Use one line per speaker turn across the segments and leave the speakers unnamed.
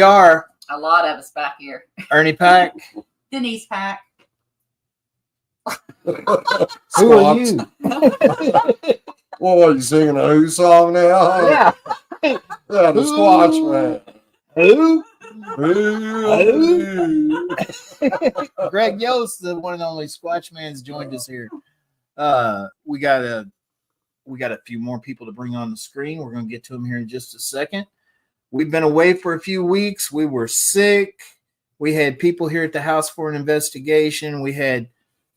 are.
A lot of us back here.
Ernie Pack.
Denise Pack.
Who are you?
What are you singing a Who song now?
Yeah.
Yeah, the Squatchman.
Who?
Who?
Greg Yost, the one and only Squatchman's joined us here. We got a few more people to bring on the screen. We're going to get to them here in just a second. We've been away for a few weeks. We were sick. We had people here at the house for an investigation. We had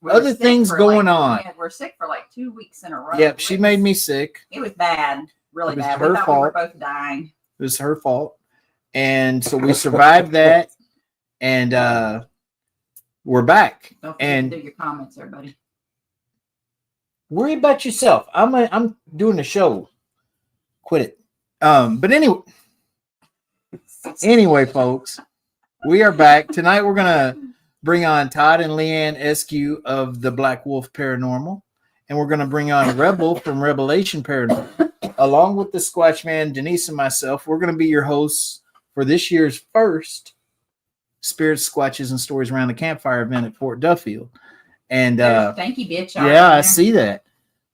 other things going on.
We're sick for like 2 weeks in a row.
Yep, she made me sick.
It was bad, really bad.
Her
We thought
fault.
we were both dying.
It was her fault. And so we survived that. And we're back.
Don't forget to do your comments, everybody.
Worry about yourself. I'm doing a show. Quit it. But anyway, folks, we are back. Tonight we're gonna bring on Todd and LeAnne Escue of the Black Wolf Paranormal. And we're gonna bring on Rebel from Rebelation Paranormal. Along with the Squatchman, Denise and myself, we're gonna be your hosts for this year's first Spirits, Squatches, and Stories Around the Campfire event at Fort Duffield. And
thank you, bitch.
Yeah, I see that.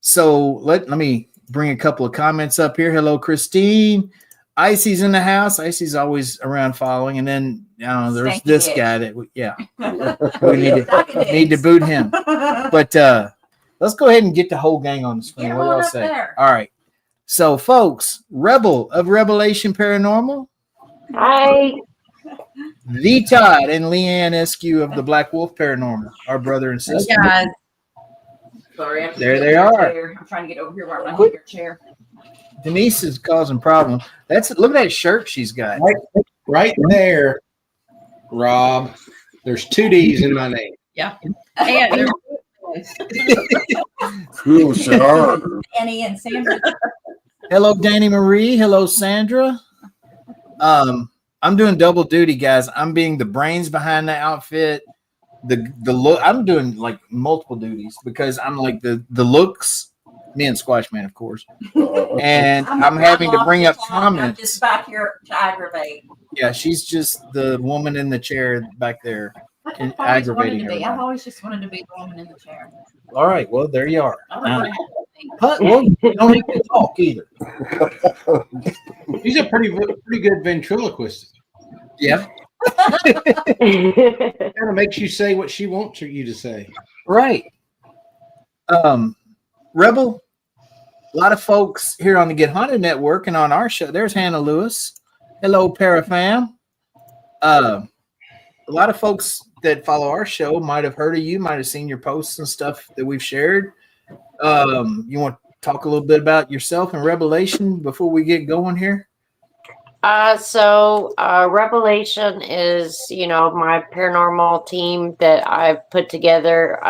So let me bring a couple of comments up here. Hello, Christine. Icy's in the house. Icy's always around following. And then there's this guy that we need to boot him. But let's go ahead and get the whole gang on the screen. What do y'all say?
There.
All right. So, folks, Rebel of Revelation Paranormal.
Hi.
The Todd and LeAnne Escue of the Black Wolf Paranormal, our brother and sister.
Hey, guys. Sorry,
There they are.
Chair. I'm trying to get over here where I can your chair.
Denise is causing problems. Look at that shirt she's got.
Right there, Rob. There's 2 D's in my name.
Yeah. And
Cool, sure.
Annie and Sandra.
Hello, Danny Marie. Hello, Sandra. I'm doing double duty, guys. I'm being the brains behind the outfit. The look. I'm doing like multiple duties because I'm like the looks. Me and Squatchman, of course. And I'm having to bring up comments.
I'm just back here to aggravate.
Yeah, she's just the woman in the chair back there and
I've
aggravating her.
I've always just wanted to be the woman in the chair.
All right, well, there you are.
I don't know what I think.
Well, you don't need to talk either.
He's a pretty good ventriloquist.
Yeah.
Kind of makes you say what she wants you to say.
Right. Rebel, a lot of folks here on the Get Haunted Network and on our show. There's Hannah Lewis. Hello, Parafam. A lot of folks that follow our show might have heard of you, might have seen your posts and stuff that we've shared. You want to talk a little bit about yourself and Revelation before we get going here?
Revelation is, my paranormal team that I've put together.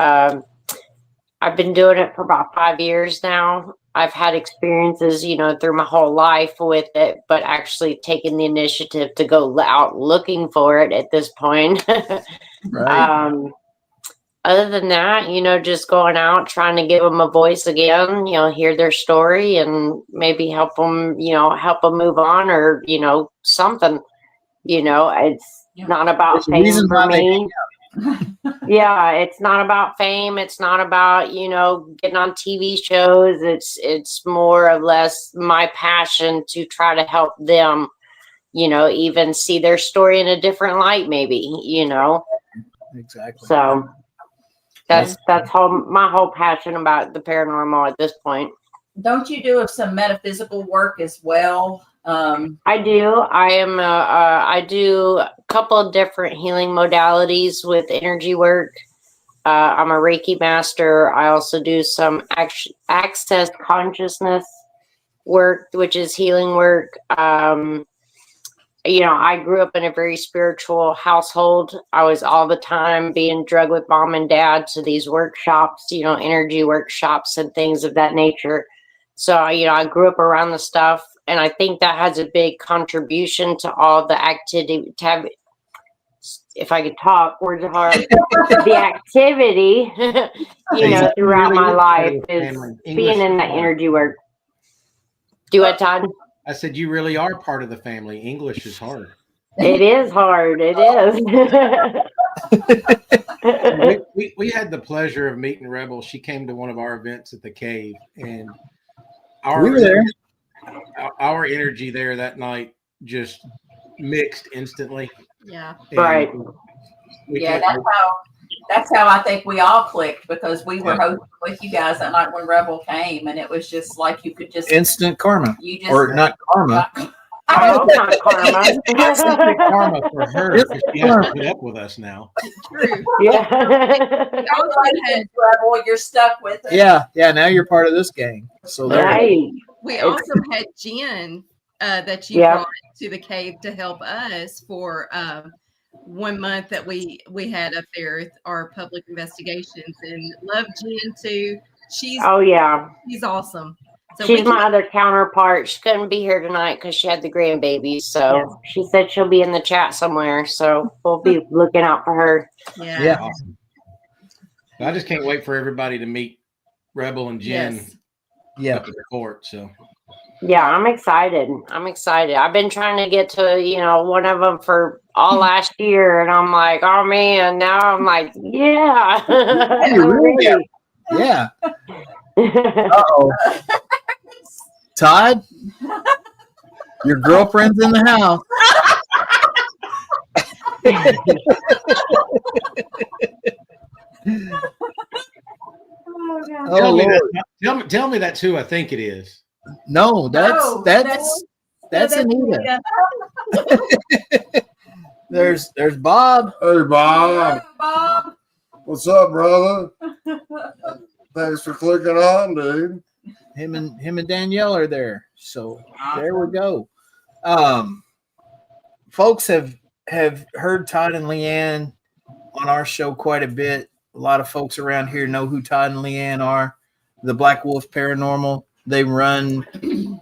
I've been doing it for about 5 years now. I've had experiences, through my whole life with it, but actually taking the initiative to go out looking for it at this point.
Right.
Other than that, just going out, trying to give them a voice again, hear their story and maybe help them move on or, something, it's not about fame for me. Yeah, it's not about fame. It's not about, getting on TV shows. It's more or less my passion to try to help them, even see their story in a different light, maybe,
Exactly.
So that's my whole passion about the paranormal at this point.
Don't you do some metaphysical work as well?
I do. I do a couple of different healing modalities with energy work. I'm a Reiki master. I also do some access consciousness work, which is healing work. I grew up in a very spiritual household. I was all the time being drugged with mom and dad to these workshops, energy workshops and things of that nature. So, I grew up around the stuff. And I think that has a big contribution to all the activity. If I could talk, words are hard. The activity, throughout my life is being in that energy work. Do what, Todd?
I said, you really are part of the family. English is hard.
It is hard. It is.
We had the pleasure of meeting Rebel. She came to one of our events at the cave, and
We were there.
our energy there that night just mixed instantly.
Yeah.
And
Right.
Yeah, that's how I think we all clicked, because we were hosting with you guys that night when Rebel came, and it was just like you could just
Instant karma.
you just
Or not karma.
I hope not karma.
instant karma for her because she has to put up with us now.
True.
Yeah.
Rebel, you're stuck with it.
Yeah. Now you're part of this gang. So there.
Right.
We
It's-
also had Jen that you
Yeah.
brought to the cave to help us for 1 month that we had up there our public investigations, and love Jen too. She's
Oh yeah.
she's awesome. So
She's
we
my other counterpart. She couldn't be here tonight because she had the grandbabies. So she said she'll be in the chat somewhere. So we'll be looking out for her.
Yeah.
Awesome. I just can't wait for everybody to meet Rebel and Jen
Yes.
Yeah.
up at the fort. So
Yeah, I'm excited. I've been trying to get to, one of them for all last year. And I'm like, oh man, now I'm like, yeah.
You're really- Yeah. Uh-oh. Todd, your girlfriend's in the house. Oh,
tell me,
Lord.
tell me that's who I think it is.
No,
No,
that's Anita. There's Bob.
Hey, Bob.
Bob.
What's up, brother? Thanks for clicking on, dude.
Him and Danielle are there. So there we go. Folks have heard Todd and LeAnne on our show quite a bit. A lot of folks around here know who Todd and LeAnne are. The Black Wolf Paranormal. They run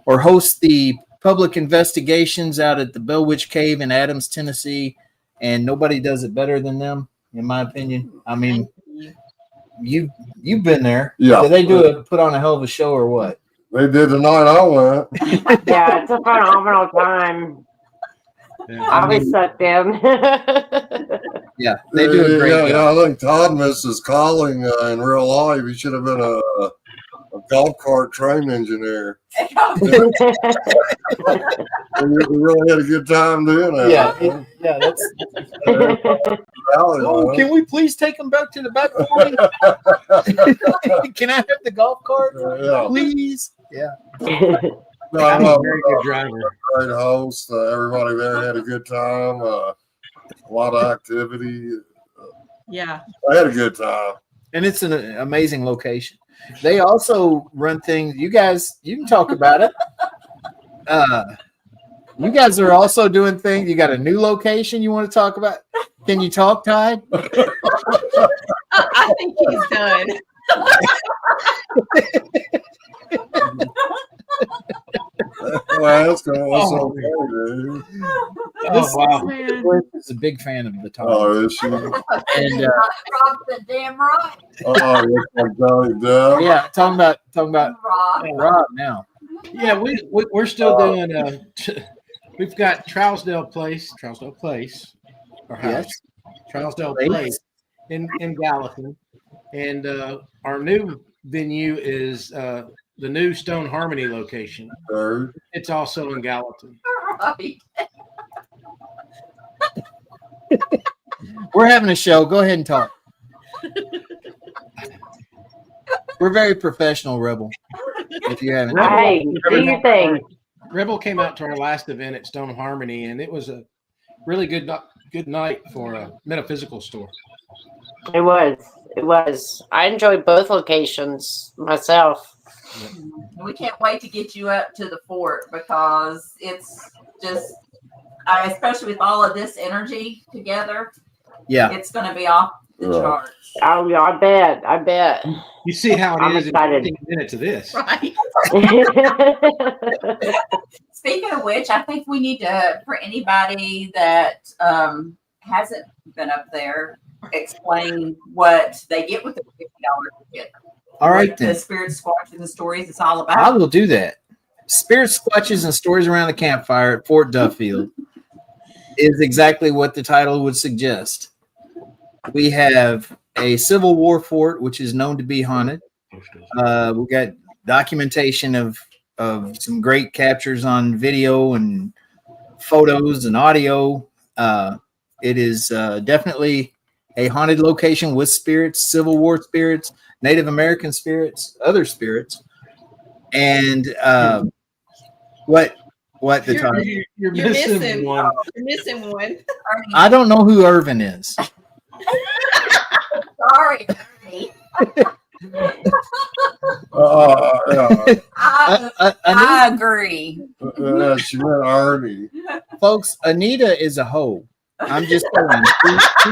or host the public investigations out at the Bell Witch Cave in Adams, Tennessee, and nobody does it better than them, in my opinion. I mean, you've been there.
Yeah.
Did they put on a hell of a show or what?
They did the night I went.
Yeah, it's a phenomenal time. I'll be sucked in.
Yeah, they do a great job.
Yeah, I think Todd missed his calling in real life. He should have been a golf cart train engineer. We really had a good time doing that.
Yeah, that's.
Valley,
Oh,
man.
can we please take them back to the back 40? Can I have the golf cart,
Yeah.
please? Yeah.
No,
I'm a
no,
very good driver.
great host. Everybody there had a good time. A lot of activity.
Yeah.
I had a good time.
And it's an amazing location. They also run things. You guys, you can talk about it. You guys are also doing things. You got a new location you want to talk about? Can you talk, Todd?
I think he's done.
Well, that's going okay, dude.
This-
wow.
Liz is a big fan of the Todd.
Oh, is she?
And
Rob's damn right.
Oh, looks like Johnny Depp.
yeah, talking about
Rob.
Rob now.
Yeah, we're still doing. We've got Trousdale Place, or house,
Yes.
Trousdale
Place.
Place in Gallatin, and our new venue is the new Stone Harmony location.
Third.
It's also in Gallatin.
Right.
We're having a show. Go ahead and talk. We're very professional, Rebel. If you haven't.
Hey, do your thing.
Rebel came out to our last event at Stone Harmony, and it was a really good night for a metaphysical store.
It was. I enjoyed both locations myself.
We can't wait to get you up to the fort, because it's just, especially with all of this energy together,
Yeah.
it's going to be off the
Yeah.
charts.
Oh, yeah, I bet.
You see how
I'm
it is in
excited.
15 minutes of this.
Right.
Speaking of which, I think we need to, for anybody that hasn't been up there, explain what they get with the $50 ticket.
All right
What the
then.
Spirit Squatches and Stories is all
I
about.
will do that. Spirit Squatches and Stories Around the Campfire at Fort Duffield. is exactly what the title would suggest. We have a Civil War fort, which is known to be haunted. We got documentation of some great captures on video and photos and audio. It is definitely a haunted location with spirits, Civil War spirits, Native American spirits, other spirits. And what the title?
You're missing one. You're missing one.
I don't know who Irvin is.
Sorry, Ernie.
Yeah.
I agree.
She meant Ernie.
Folks, Anita is a hoe. I'm just saying. She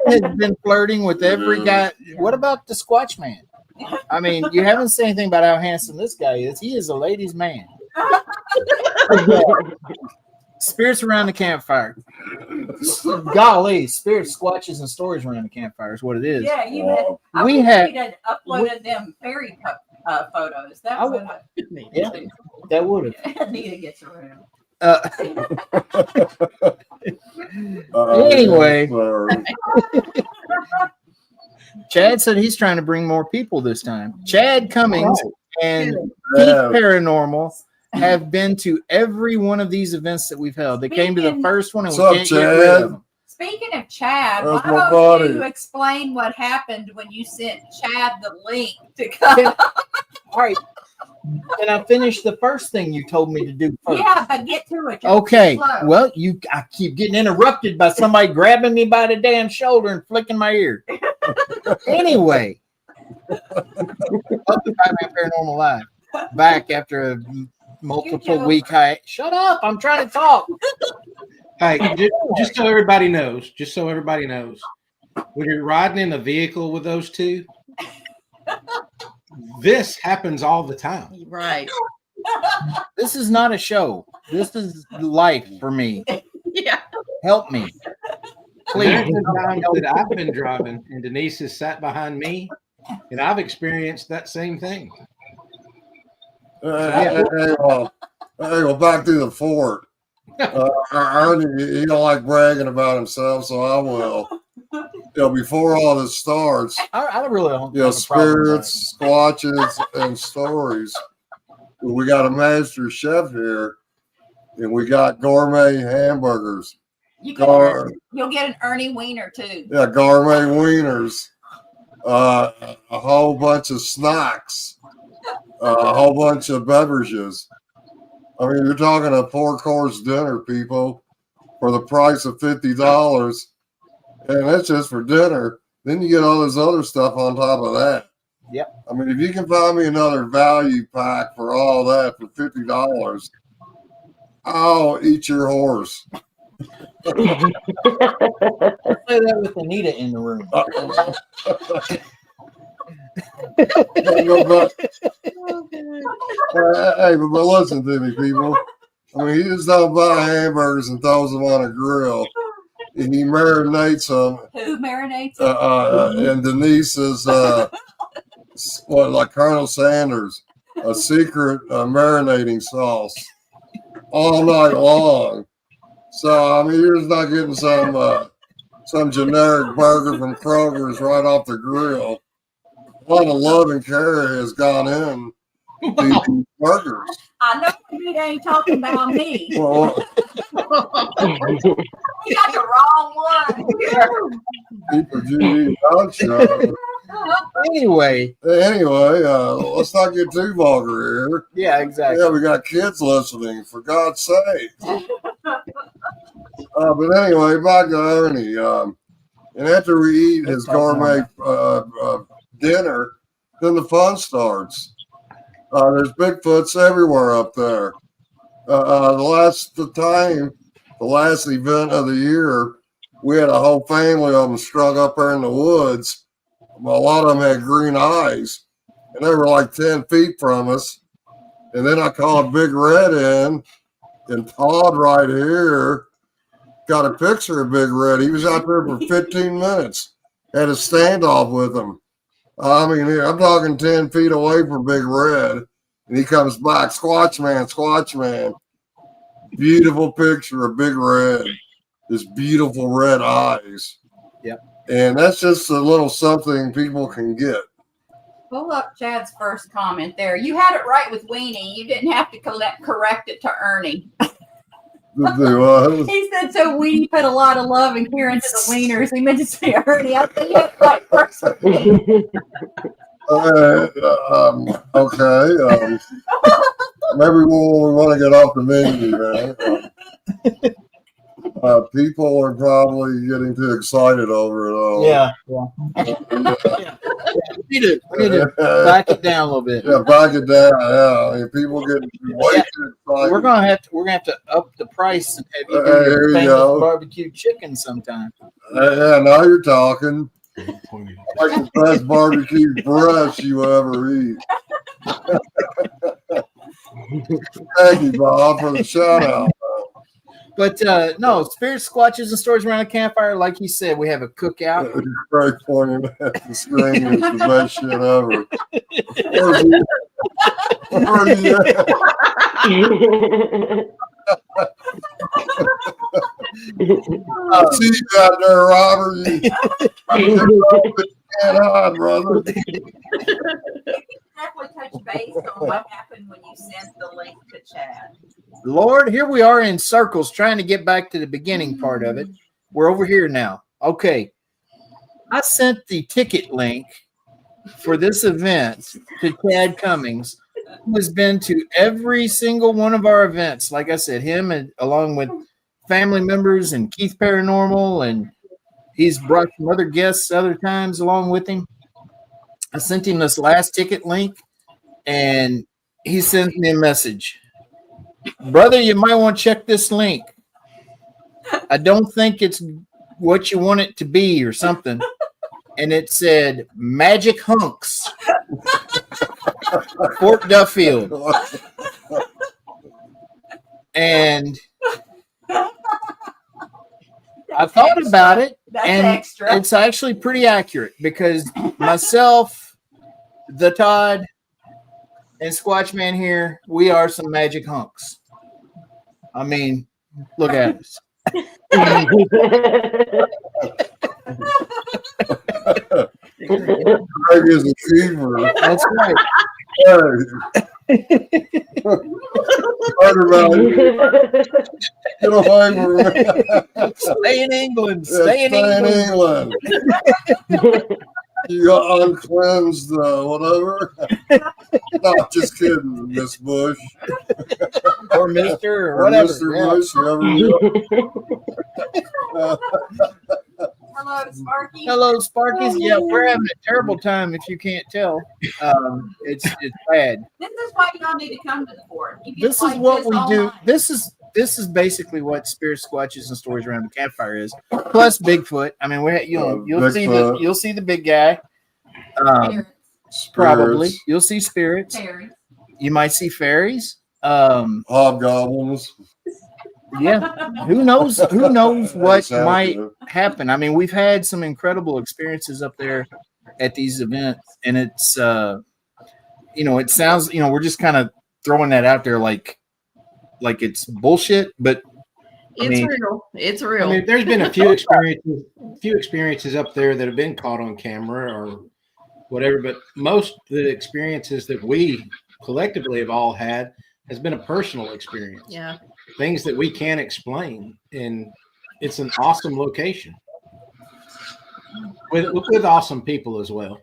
has been flirting with every guy. What about the Squatchman? I mean, you haven't said anything about how handsome this guy is. He is a ladies' man. Spirits around the campfire. Golly, spirits, squatches, and stories around the campfire is what it is.
Yeah, you had. I
We
wish
had-
we'd had uploaded them fairy photos. That
I
would
Yeah, that would have.
Anita gets around.
Anyway.
Sorry.
Chad said he's trying to bring more people this time. Chad Cummings and Peak
Yeah.
Paranormal have been to every one of these events that we've held. They came to the first one and we
What's up,
can't get rid
Chad?
of them.
Speaking of Chad,
That's
why
my
don't
buddy.
you explain what happened when you sent Chad the link to come?
All right. And I finished the first thing you told me to do first.
Yeah, but get to it. Just
Okay.
slow.
Well, I keep getting interrupted by somebody grabbing me by the damn shoulder and flicking my ear. Anyway, welcome to Packman Paranormal Live. Back after a multiple week high. Shut up! I'm trying to talk.
Hey, just so everybody knows, when you're riding in a vehicle with those two, this happens all the time.
Right.
This is not a show. This is life for me.
Yeah.
Help me,
There's
please.
been times that I've been driving and Denise has sat behind me, and I've experienced that same thing.
Hey, well, back to the fort. Ernie, he don't like bragging about himself, so I will. Before all this starts,
I really don't. have a problem with
spirits, squatches, and stories. We got a master chef here, and we got gourmet hamburgers.
You'll get an Ernie wiener too.
Yeah, gourmet wieners, a whole bunch of snacks, a whole bunch of beverages. I mean, you're talking a 4-course dinner, people, for the price of $50, and that's just for dinner. Then you get all this other stuff on top of that.
Yep.
I mean, if you can find me another value pack for all that for $50, I'll eat your horse.
Say that with Anita in the room.
Hey, but listen to me, people. I mean, he just don't buy hamburgers and throws them on a grill. He marinates them.
Who marinates?
And Denise is like Colonel Sanders, a secret marinating sauce all night long. So I mean, you're just not getting some generic burger from Kroger's right off the grill. A lot of love and care has gone in to these burgers.
I know you ain't talking about me.
Well,
You got the wrong one.
people do dog show.
Anyway,
Let's not get too vulgar here.
yeah, exactly.
Yeah, we got kids listening, for God's sake. But anyway, back to Ernie. And after we eat his gourmet dinner, then the fun starts. There's Bigfoots everywhere up there. The last event of the year, we had a whole family of them strung up there in the woods. A lot of them had green eyes, and they were like 10 feet from us. And then I called Big Red in, and Todd right here got a picture of Big Red. He was out there for 15 minutes, had a standoff with him. I mean, I'm talking 10 feet away from Big Red, and he comes back, Squatchman. beautiful picture of Big Red, his beautiful red eyes.
Yep.
And that's just a little something people can get.
Pull up Chad's first comment there. You had it right with Weenie. You didn't have to correct it to Ernie. He said so. Weenie put a lot of love and care into the wieners. He meant to say Ernie. I think you had it right first.
Okay. Maybe we want to get off the menu, right? People are probably getting too excited over it all.
Yeah. We need to back it down a little bit.
Yeah, back it down. Yeah, I mean, people get way too excited.
We're gonna have to up the price and have you do
There
your
you
famous
go.
barbecue chicken sometime.
Yeah, now you're talking. Like the best barbecue breast you ever eat. Thank you, Bob, for the shout out.
But no, Spirit Squatches and Stories Around the Campfire, like you said, we have a cookout.
Craig pointing at the screen is the best shit ever. I see you out there, Robert. You can't hide, brother.
Definitely touch base on what happened when you sent the link to Chad.
Lord, here we are in circles trying to get back to the beginning part of it. We're over here now. Okay. I sent the ticket link for this event to Chad Cummings, who has been to every single one of our events. Like I said, him and along with family members and Keith Paranormal, and he's brought some other guests other times along with him. I sent him this last ticket link, and he sent me a message. Brother, you might want to check this link. I don't think it's what you want it to be or something. And it said Magic Hunks, Fort Duffield. And I thought about it.
That's
and
extra.
It's actually pretty accurate because myself, the Todd, and Squatchman here, we are some magic hunks. I mean, look at us.
Craig is a fever.
That's right.
Get away from me.
Stay in England.
Yeah,
Stay in England.
You got uncleansed, whatever. No, just kidding, Miss Bush.
Or Mr. or
Or
whatever.
Mr.
Yeah.
Bush, whoever you are.
Hello, Sparky.
Hello, Sparkies. Yeah, we're having a terrible time if you can't tell. It's bad.
This is why y'all need to come to the fort. You get
This is
like
what
this
we
all
do.
night.
This is basically what Spirit Squatches and Stories Around the Campfire is. Plus Bigfoot. I mean, you'll see the big guy. Probably
Spirits,
you'll see spirits.
Fairies.
You might see fairies.
hobgoblins.
Yeah. Who knows what
Sounds
might
good.
happen? I mean, we've had some incredible experiences up there at these events, and it's it sounds, we're just kind of throwing that out there like it's bullshit, but
It's real. It's real.
I mean, there's been a few experiences up there that have been caught on camera or whatever, but most of the experiences that we collectively have all had has been a personal experience.
yeah.
Things that we can't explain, and it's an awesome location with awesome people as well.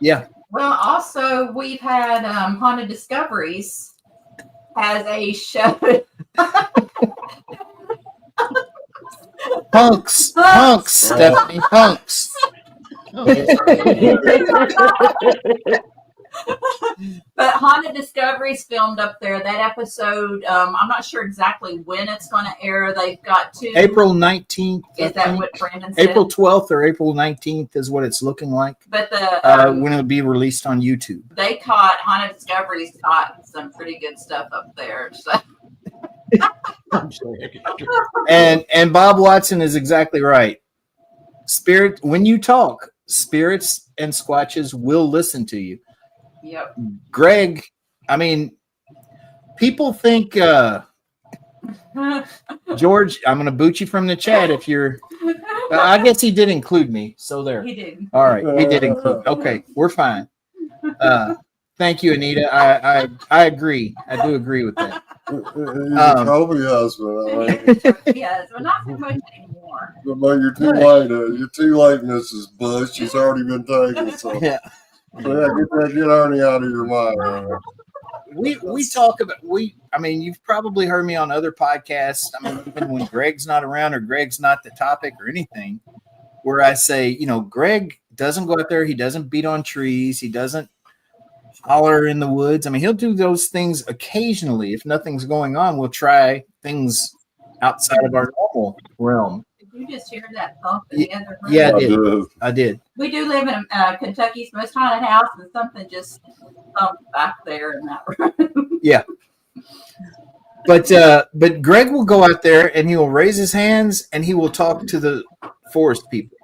yeah.
Well, also we've had Haunted Discoveries has a show.
Hunks, Stephanie, hunks.
But Haunted Discoveries filmed up there. That episode, I'm not sure exactly when it's going to air. They've got to
April 19th.
Is that what Brandon said?
April 12th or April 19th is what it's looking like.
But the
When it'll be released on YouTube.
they caught Haunted Discoveries caught some pretty good stuff up there. So
I'm sorry.
And Bob Watson is exactly right. Spirit, when you talk, spirits and squatches will listen to you.
yep.
Greg, I mean, people think George, I'm going to boot you from the chat if you're. I guess he did include me. So there.
He did.
All right, he did include. Okay, we're fine. Thank you, Anita. I agree. I do agree with that.
He's a trophy husband.
Yes, but not so much anymore.
But you're too late. You're too late, Mrs. Bush. She's already been taken. So
Yeah.
Get Ernie out of your mind.
We talk about I mean, you've probably heard me on other podcasts. I mean, even when Greg's not around or Greg's not the topic or anything, where I say, you know, Greg doesn't go out there, he doesn't beat on trees, he doesn't holler in the woods. I mean, he'll do those things occasionally. If nothing's going on, we'll try things outside of our normal realm.
Did you just hear that thump in the other room?
Yeah, I did.
We do live in Kentucky's most haunted house, and something just thumped back there in that room.
Yeah. But Greg will go out there and he will raise his hands and he will talk to the forest people.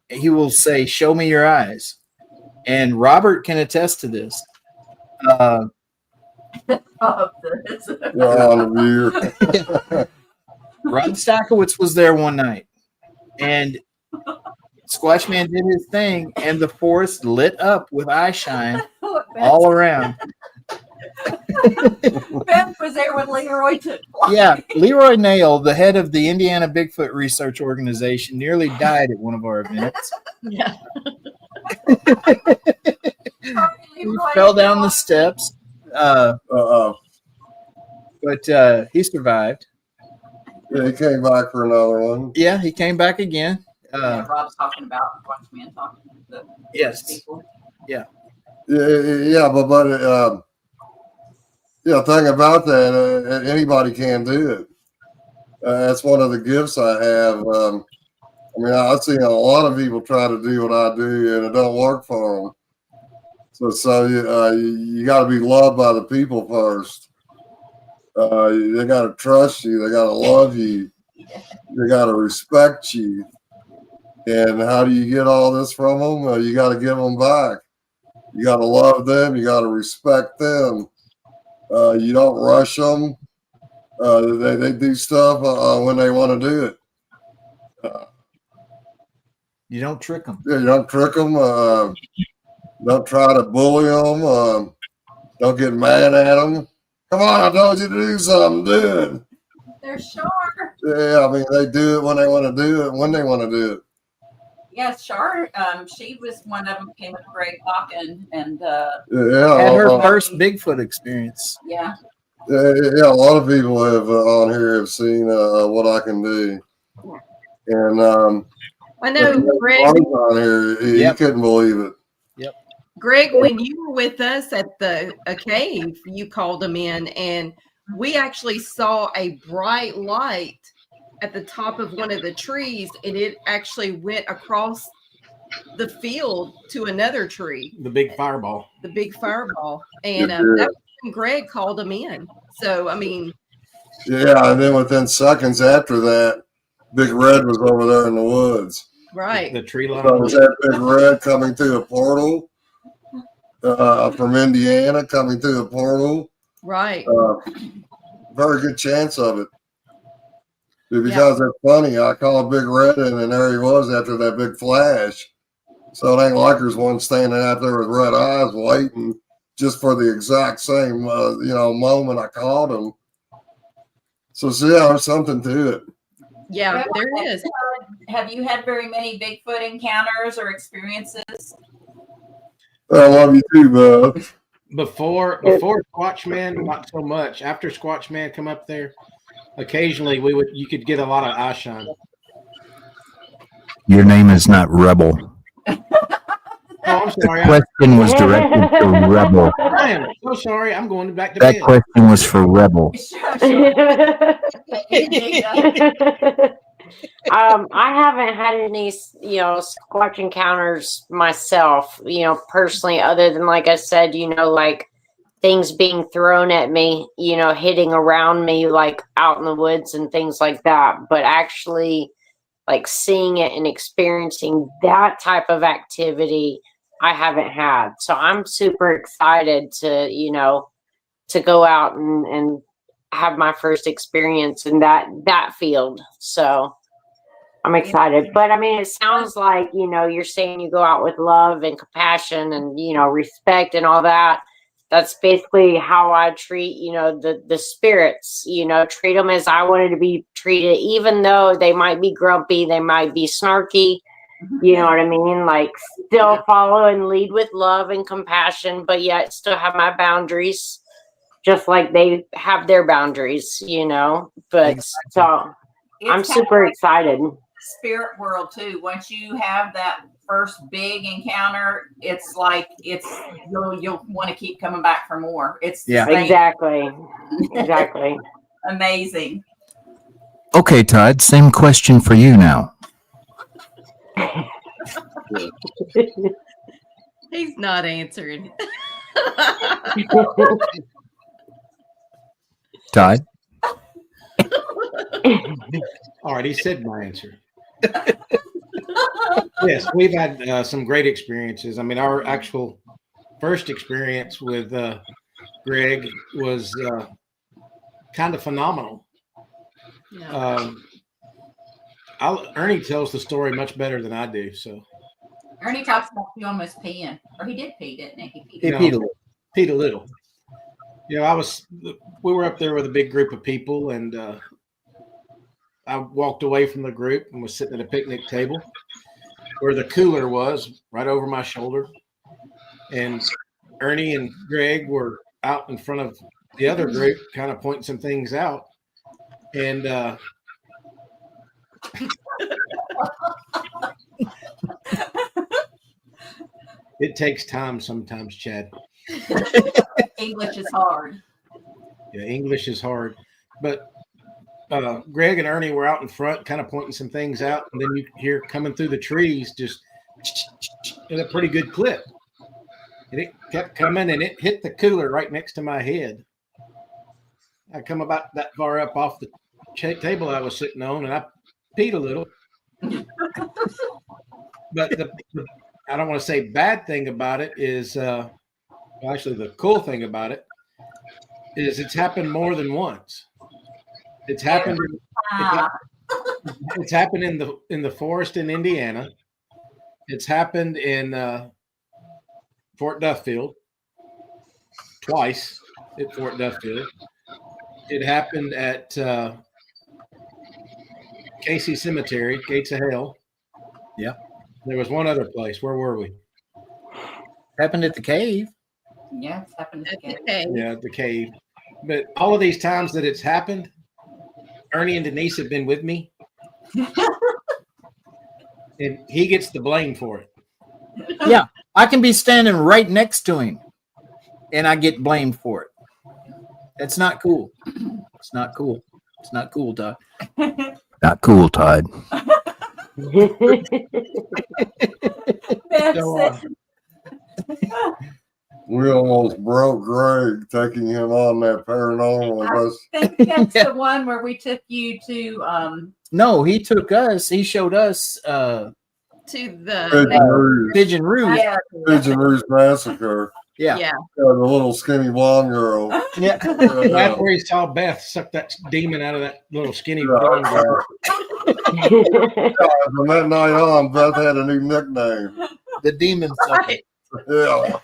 He will say, "Show me your eyes." And Robert can attest to this.
Oh,
Rod Stackowitz was there one night, and Squatchman did his thing, and the forest lit up with eye shine all around.
Beth was there when Leroy took flight.
Yeah, Leroy Nail, the head of the Indiana Bigfoot Research Organization, nearly died at one of our events.
Yeah.
He fell down the steps, but he survived.
Yeah, he came back for another one.
Yeah, he came back again.
Yeah, Rob's talking about Squatchman talking to the
Yes.
people.
Yeah, but thing about that, anybody can do it. That's one of the gifts I have. I mean, I've seen a lot of people try to do what I do, and it don't work for them. So you got to be loved by the people first. They got to trust you. They got to love you. They got to respect you. And how do you get all this from them? You got to give them back. You got to love them. You got to respect them. You don't rush them. They do stuff when they want to do it.
You don't trick them.
Yeah, you don't trick them. Don't try to bully them. Don't get mad at them. Come on, I told you to do something. Do it.
They're sharp.
Yeah, I mean, they do it when they want to do it, when they want to do it.
Yeah, Char, she was one of them, came with Greg walking and
had her first Bigfoot experience.
Yeah.
Yeah, a lot of people have on here have seen what I can do. And
I know Greg
on here, you couldn't believe it.
Yep.
Greg, when you were with us at a cave, you called them in, and we actually saw a bright light at the top of one of the trees, and it actually went across the field to another tree.
The big fireball.
The big fireball. And that was when Greg called them in. So, I mean.
Yeah, and then within seconds after that, Big Red was over there in the woods.
Right.
The tree line.
So was that Big Red coming through a portal from Indiana, coming through a portal?
Right.
Very good chance of it. Because it's funny, I called Big Red and there he was after that big flash. So it ain't like there's one standing out there with red eyes waiting just for the exact same moment I called him. So see, there's something to it.
Yeah, there is.
Have you had very many Bigfoot encounters or experiences?
I love you too, bud.
Before Squatchman, not so much. After Squatchman come up there, occasionally you could get a lot of eye shine.
Your name is not Rebel.
Oh, I'm sorry.
The question was directed to Rebel.
I am so sorry. I'm going back to
That
bed.
question was for Rebel.
I haven't had any, Squatch encounters myself, personally, other than, like I said, like things being thrown at me, hitting around me, like out in the woods and things like that. But actually, like seeing it and experiencing that type of activity, I haven't had. So I'm super excited to, to go out and have my first experience in that field. So I'm excited. But I mean, it sounds like, you're saying you go out with love and compassion and, respect and all that. That's basically how I treat, the spirits, treat them as I wanted to be treated, even though they might be grumpy, they might be snarky. You know what I mean? Like, still follow and lead with love and compassion, but yet still have my boundaries, just like they have their boundaries, But
Exactly.
so
It's
I'm
kind
super
of like
excited.
spirit world too. Once you have that first big encounter, it's like you'll want to keep coming back for more. It's the same.
Exactly.
Amazing.
Okay, Todd, same question for you now.
He's not answering.
Todd?
All right, he said my answer. Yes, we've had some great experiences. I mean, our actual first experience with Greg was kind of phenomenal.
Yeah.
Ernie tells the story much better than I do. So
Ernie talks about you almost peeing, or he did pee, didn't he? He
Hey,
peed.
Peter.
Pete a little. We were up there with a big group of people, and I walked away from the group and was sitting at a picnic table where the cooler was, right over my shoulder. And Ernie and Greg were out in front of the other group, kind of pointing some things out. And it takes time sometimes, Chad.
English is hard.
Yeah, English is hard. But Greg and Ernie were out in front, kind of pointing some things out, and then you hear coming through the trees just at a pretty good clip. And it kept coming, and it hit the cooler right next to my head. I come about that far up off the table I was sitting on, and I peed a little. But I don't want to say bad thing about it is, actually the cool thing about it is it's happened more than once. It's happened. It's happened in the forest in Indiana. It's happened in Fort Duffield twice at Fort Duffield. It happened at Casey Cemetery, Gates of Hell.
Yeah.
There was one other place. Where were we?
Happened at the cave.
Yeah, it's happened again.
Okay.
Yeah, the cave. But all of these times that it's happened, Ernie and Denise have been with me. And he gets the blame for it.
Yeah, I can be standing right next to him, and I get blamed for it. That's not cool. It's not cool. It's not cool, Todd.
Not cool, Todd.
So,
We almost broke Greg taking him on that paranormal with us.
I think that's the one where we took you to
No, he took us. He showed us
To
Pigeon
the
Rouge.
Pigeon Rouge.
yeah,
Pigeon Rouge Massacre.
Yeah.
yeah.
Yeah, the little skinny blonde girl.
Yeah.
that's where he saw Beth suck that demon out of that little skinny blonde girl.
From that night on, Beth had a new nickname.
The demon sucker.
Right.
Yeah.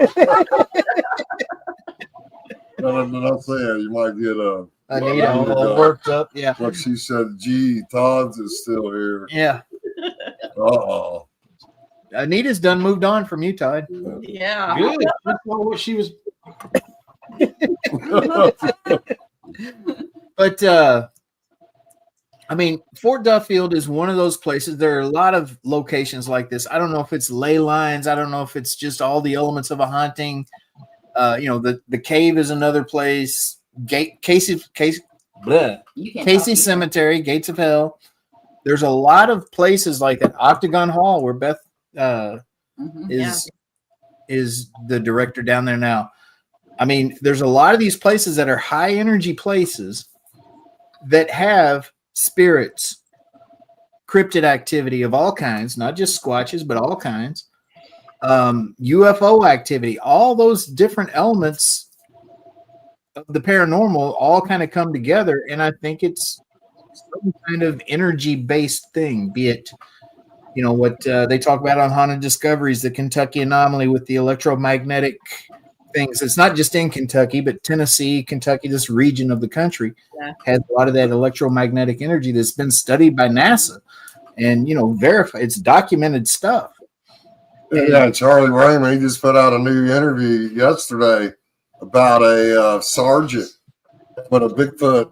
I'm saying you might get
Anita all worked up. Yeah.
like she said, gee, Todd's is still here.
Yeah.
Uh-oh.
Anita's done moved on from you, Todd.
Yeah.
Good. That's not what she was.
But I mean, Fort Duffield is one of those places. There are a lot of locations like this. I don't know if it's ley lines. I don't know if it's just all the elements of a haunting. The cave is another place. Casey Cemetery, Gates of Hell. There's a lot of places like that. Octagon Hall, where Beth is the director down there now. I mean, there's a lot of these places that are high energy places that have spirits, cryptid activity of all kinds, not just Squatches, but all kinds, UFO activity, all those different elements of the paranormal all kind of come together, and I think it's some kind of energy based thing, be it what they talk about on Haunted Discoveries, the Kentucky anomaly with the electromagnetic things. It's not just in Kentucky, but Tennessee, Kentucky, this region of the country has a lot of that electromagnetic energy that's been studied by NASA and verified. It's documented stuff.
Yeah, Charlie Raymond, he just put out a new interview yesterday about a sergeant with a Bigfoot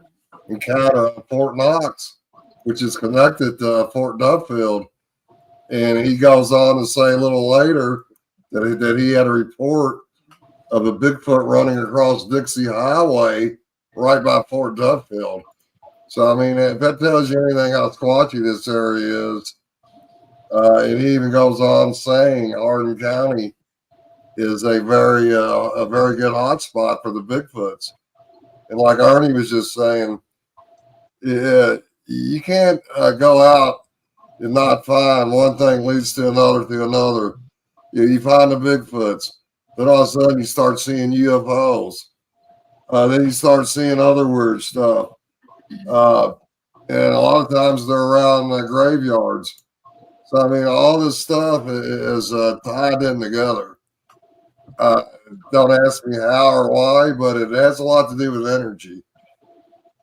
encounter at Fort Knox, which is connected to Fort Duffield. And he goes on to say a little later that he had a report of a Bigfoot running across Dixie Highway right by Fort Duffield. So, I mean, if that tells you anything how squatchy this area is, and he even goes on saying Hardin County is a very good hotspot for the Bigfoots. And like Ernie was just saying, you can't go out and not find one thing leads to another. You find the Bigfoots, then all of a sudden you start seeing UFOs. Then you start seeing other weird stuff. And a lot of times they're around the graveyards. So, I mean, all this stuff is tied in together. Don't ask me how or why, but it has a lot to do with energy.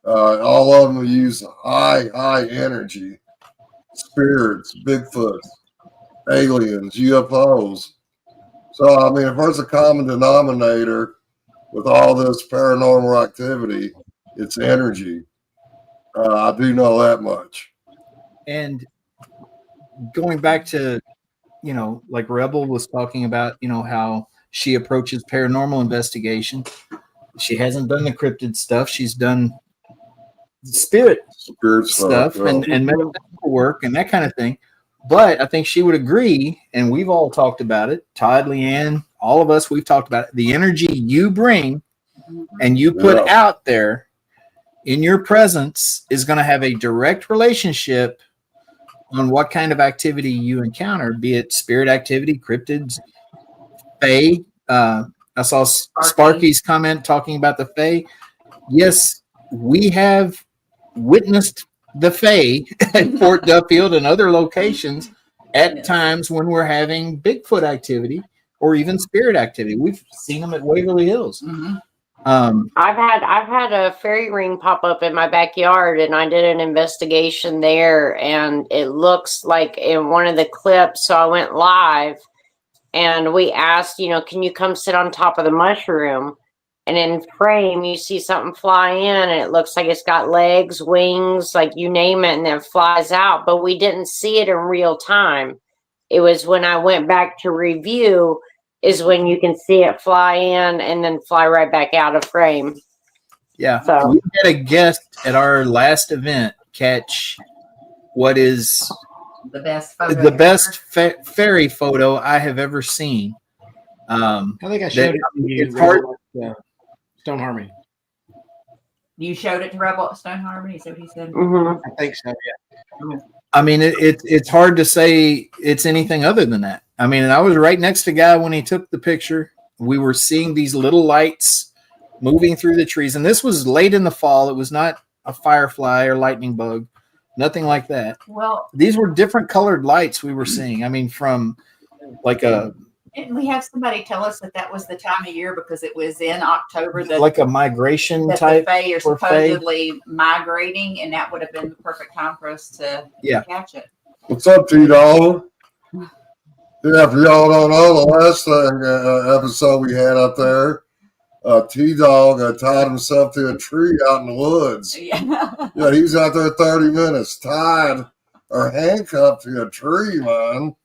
All of them use high energy. Spirits, Bigfoots, aliens, UFOs. So, I mean, if there's a common denominator with all this paranormal activity, it's energy. I do know that much.
And going back to, like Rebel was talking about, how she approaches paranormal investigation. She hasn't done the cryptid stuff. She's done spirit stuff and metaphysical work and that kind of thing. But I think she would agree, and we've all talked about it. Todd, LeAnne, all of us, we've talked about it. The energy you bring and you put out there in your presence is going to have a direct relationship on what kind of activity you encounter, be it spirit activity, cryptids, fae. I saw Sparky's comment talking about the fae. Yes, we have witnessed the fae at Fort Duffield and other locations at times when we're having Bigfoot activity or even spirit activity. We've seen them at Waverly Hills.
Mm-hmm.
I've had a fairy ring pop up in my backyard, and I did an investigation there, and it looks like in one of the clips. So I went live, and we asked, can you come sit on top of the mushroom? And in frame, you see something fly in, and it looks like it's got legs, wings, like you name it, and then flies out. But we didn't see it in real time. It was when I went back to review is when you can see it fly in and then fly right back out of frame.
Yeah.
So
we had a guest at our last event catch what is
the best photo
fairy photo I have ever seen.
I think I showed it to you.
It's hard.
Stone Harmony.
You showed it to Rebel at Stone Harmony, is that what he said?
mm-hmm.
I think so, yeah.
I mean, it's hard to say it's anything other than that. I mean, I was right next to Guy when he took the picture. We were seeing these little lights moving through the trees. And this was late in the fall. It was not a firefly or lightning bug, nothing like that.
Well,
these were different colored lights we were seeing. I mean, from like
didn't we have somebody tell us that was the time of year because it was in October
like a migration
that
type?
The fae are supposedly migrating, and that would have been the perfect time for us to catch it.
What's up, T-Dog? Yeah, for y'all don't know, the last episode we had up there, T-Dog tied himself to a tree out in the woods.
Yeah,
he was out there 30 minutes, tied or handcuffed to a tree, man.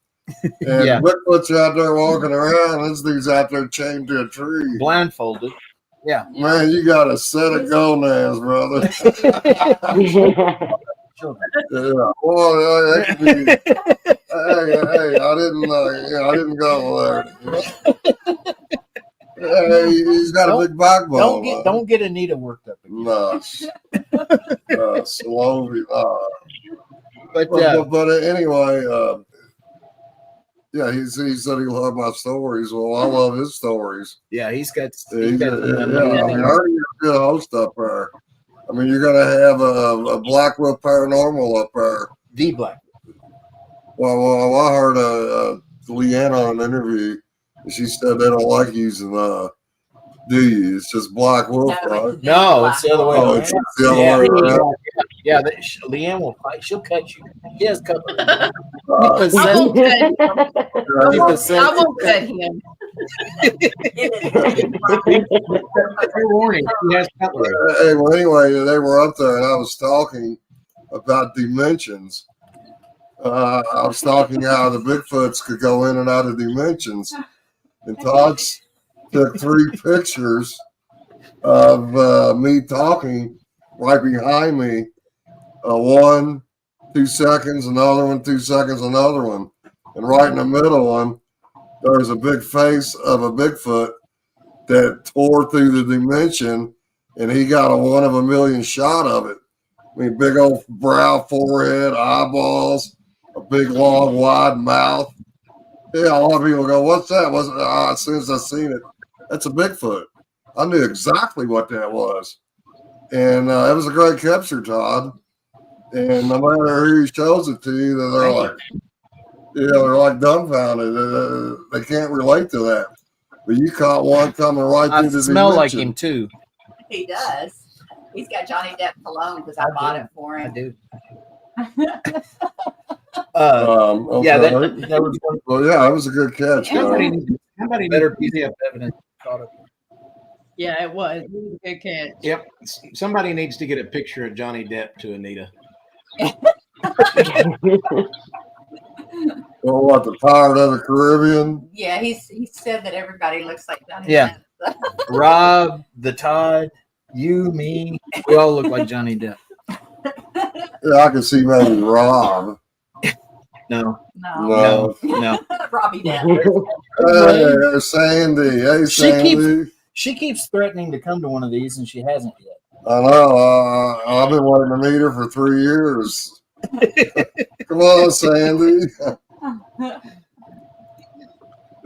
And Bigfoot's out there walking around. This dude's out there chained to a tree.
Blindfolded. Yeah.
Man, you got a set of gonads, brother. Yeah. Well, that could be, hey, I didn't go there. Hey, he's got a big backbone.
Don't get Anita worked up again.
No. Slowly. But anyway, he said he loved my stories. Well, I love his stories.
Yeah, he's got.
I mean, Ernie good host up there. I mean, you're going to have a Black Wolf Paranormal up there.
The Black.
Well, I heard LeAnne on an interview. And she said they don't like using do you? It's just Black Wolf,
No,
right?
it's
No, it's the other way
Oh,
around.
it's the other way around.
Yeah, LeAnne will fight. She'll cut you. She has cut.
I won't cut him. I won't cut him.
Fair warning. He has cutlery.
Hey, well, anyway, they were up there, and I was talking about dimensions. I was talking how the Bigfoots could go in and out of dimensions, and Todd's took 3 pictures of me talking right behind me. 1, 2 seconds, another one, 2 seconds, another one, and right in the middle one, there was a big face of a Bigfoot that tore through the dimension, and he got a 1 of a million shot of it. I mean, big old brow, forehead, eyeballs, a big, long, wide mouth. Yeah, a lot of people go, "What's that?" As soon as I seen it, that's a Bigfoot. I knew exactly what that was, and it was a great capture, Todd. And no matter who shows it to you, they're like, they're like dumbfounded. They can't relate to that. But you caught one coming right
I
through the
smell like
dimension.
him too.
He does. He's got Johnny Depp cologne because I bought it for
I
him.
do.
Okay.
Yeah, that was one
Well, yeah, it was a good catch.
Somebody
man.
needs
better
to
piece of evidence. Caught it.
Yeah, it was. It was a good catch.
Yep. Somebody needs to get a picture of Johnny Depp to Anita.
Well, what, the Pirate of the Caribbean?
Yeah, he said that everybody looks like Johnny
Yeah.
Depp.
Rob, the Todd, you, me, we all look like Johnny Depp.
Yeah, I can see maybe Rob.
No,
No.
No.
Robbie Depp.
Hey, Sandy. Hey,
She keeps-
Sandy.
she keeps threatening to come to one of these, and she hasn't yet.
I know. I've been waiting to meet her for 3 years. Come on, Sandy.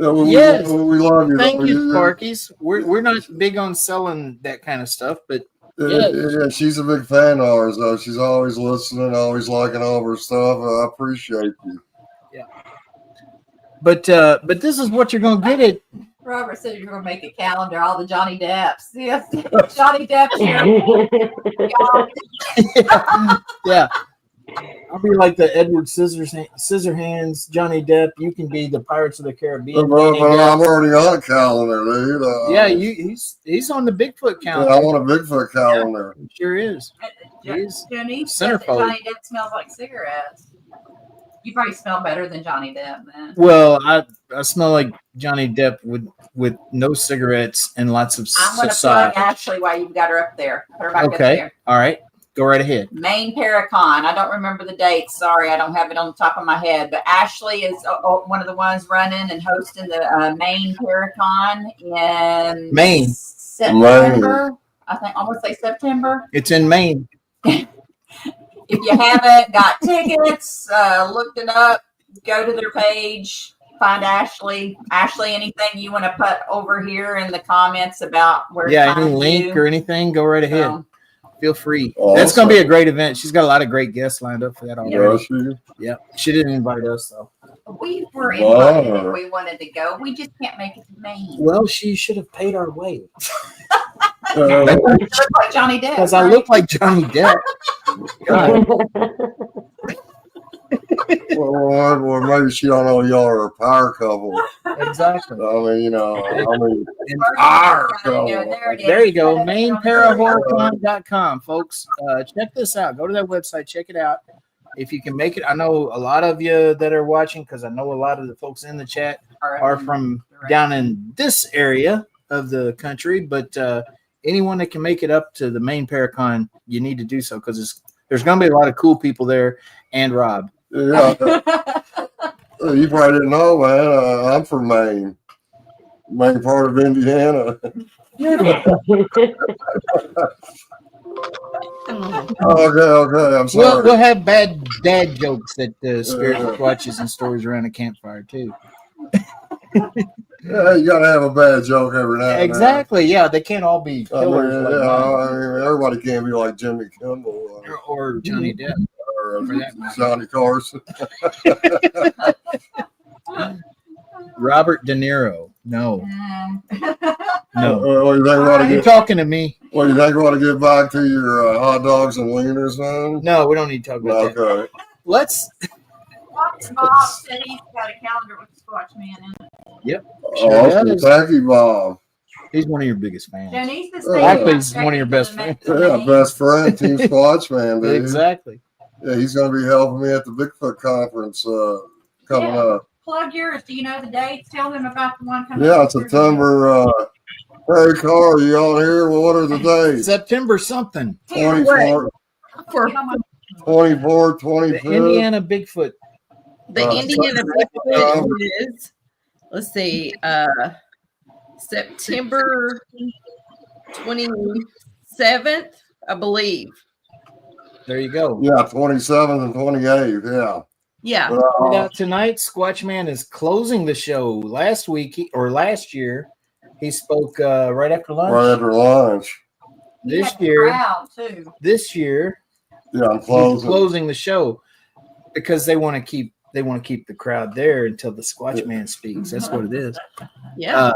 Yeah,
Yes.
we love you.
Thank
though.
you, Sparkies. We're not big on selling that kind of stuff, but
Yeah, she's a big fan of ours, though. She's always listening, always liking all of her stuff. I appreciate you.
but this is what you're gonna get it.
Robert said you're going to make a calendar, all the Johnny Depps. Yes, Johnny Depp's here.
Yeah, I'll be like the Edward Scissorhands, Johnny Depp. You can be the Pirates of the Caribbean.
But I'm already on a calendar, dude.
Yeah, he's on the Bigfoot
Yeah,
calendar.
I want a Bigfoot calendar.
He sure is. He's
Denise said that
centerfold.
Johnny Depp smells like cigarettes. You probably smell better than Johnny Depp, then.
Well, I smell like Johnny Depp with no cigarettes and lots of
I'm going to
sausage.
plug Ashley while you've got her up there. Put her back up
Okay,
there.
all right, go right ahead.
Maine Paracon. I don't remember the dates. Sorry, I don't have it on the top of my head. But Ashley is one of the ones running and hosting the Maine Paracon in
Maine.
September. I think I want to say September.
It's in Maine.
If you haven't got tickets, looked it up, go to their page, find Ashley. Ashley, anything you want to put over here in the comments about where to
Yeah, any
find
link
you?
or anything, go right ahead.
So,
Feel free.
Awesome.
That's gonna be a great event. She's got a lot of great guests lined up for that already.
Yeah, she-
Yeah, she didn't invite us though.
we were invited
Wow.
if we wanted to go. We just can't make it to Maine.
Well, she should have paid our way
You look like Johnny Depp.
because I
right?
look like Johnny Depp. God.
well, maybe she don't know y'all are a power couple.
Exactly.
I mean,
And
our
There
couple.
it is.
there you go, mainparahorrorcon.com, folks. Check this out. Go to that website. Check it out. If you can make it, I know a lot of you that are watching, because I know a lot of the folks in the chat are from down in this area of the country, but anyone that can make it up to the main Paracon, you need to do so, because there's going to be a lot of cool people there, and Rob.
Yeah, you probably didn't know, man. I'm from Maine, Maine part of Indiana. Okay. I'm sorry.
We'll have bad dad jokes at Spirit Squatches and Stories Around a Campfire too.
Yeah, you gotta have a bad joke every now and then.
Exactly. Yeah, they can't all be
I mean,
killers like mine.
I mean, everybody can't be like Jimmy Kimmel
Or Johnny Depp.
or
For that matter.
Johnny Carson.
Robert De Niro. No. No.
What do you think we ought to
You
get?
talking to me?
What do you think we ought to get back to your hot dogs and wieners, man?
No, we don't need to talk about that.
Okay.
Let's.
Bob said he's got a calendar with Squatchman in it.
Sure
Awesome.
does.
Thank you, Bob.
He's one of your biggest fans.
Denise is
Actually,
he's one of your best friends.
Yeah, best friend, Team Squatchman, dude.
Exactly.
Yeah, he's going to be helping me at the Bigfoot conference coming up.
Plug yours. Do you know the dates? Tell them about the one coming
Yeah,
up.
September. Hey, Carl, you on here? Well, what are the dates?
September something.
24,
For
24,
The
25th.
Indiana Bigfoot.
the Indiana Bigfoot is, let's see, September 27th, I believe.
There you go.
Yeah, 27th and 28th. Yeah.
Yeah.
Now, tonight, Squatchman is closing the show. Last year, he spoke right after lunch.
Right after lunch.
This
The
year,
crowd, too.
Yeah, I'm
he's
closing.
closing the show because they want to keep the crowd there until the Squatchman speaks. That's what it is.
Yeah.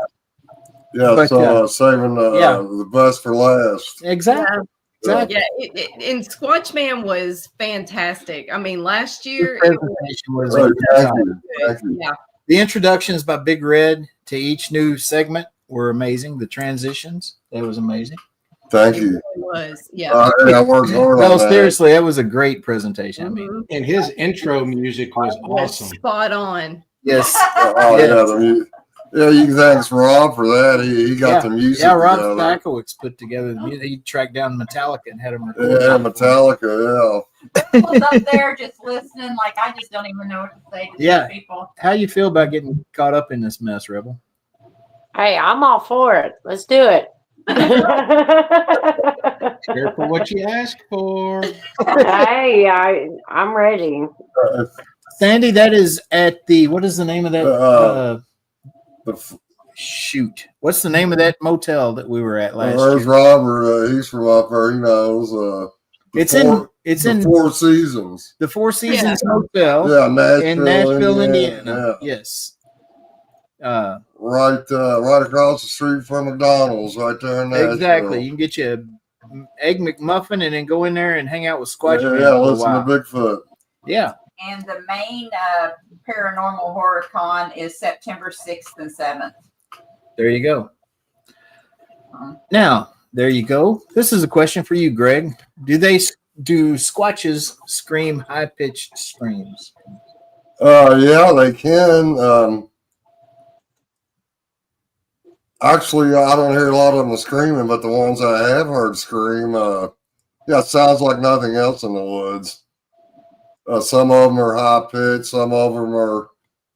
Yeah,
But,
so saving the best for last.
Exactly. Exactly.
Yeah. And Squatchman was fantastic. I mean, last year,
The
it was
presentation was
Right, thank
awesome.
you. Thank you.
yeah.
The introductions by Big Red to each new segment were amazing. The transitions, that was amazing.
Thank
It
you.
really was. Yeah.
Yeah, I worked hard
No,
on that.
seriously, that was a great presentation. I mean,
Mhm.
And his intro music was
Was
awesome.
spot on.
yes.
Oh,
Yeah.
yeah, you can thank Rob for that. He got the music
Yeah, Rob
together.
Spackowitz put together the music. He tracked down Metallica and had them record.
Yeah, Metallica,
People's up there just listening. Like, I just don't even know what to say to
Yeah.
these people.
How you feel about getting caught up in this mess, Rebel?
Hey, I'm all for it. Let's do it.
Careful what you ask for.
Hey, I'm ready.
yeah.
Sandy, that is at the, what is the name of that? Shoot. What's the name of that motel that we were at last
There's
year?
Robert. He's from up there. He knows.
It's in
Four Seasons.
the Four Seasons Hotel
Yeah, Nashville,
in Nashville, Indiana.
Yeah.
Yes.
Right across the street from McDonald's, right there in Nashville.
Exactly. You can get you an Egg McMuffin and then go in there and hang out with Squatchman.
Yeah,
for a
listen
while.
to Bigfoot.
Yeah.
And the main paranormal horror con is September 6th and 7th.
There you go. Now, there you go. This is a question for you, Greg. Do Squatches scream high-pitched screams?
Yeah, they can. Actually, I don't hear a lot of them screaming, but the ones I have heard scream, it sounds like nothing else in the woods. Some of them are high pitched, some of them are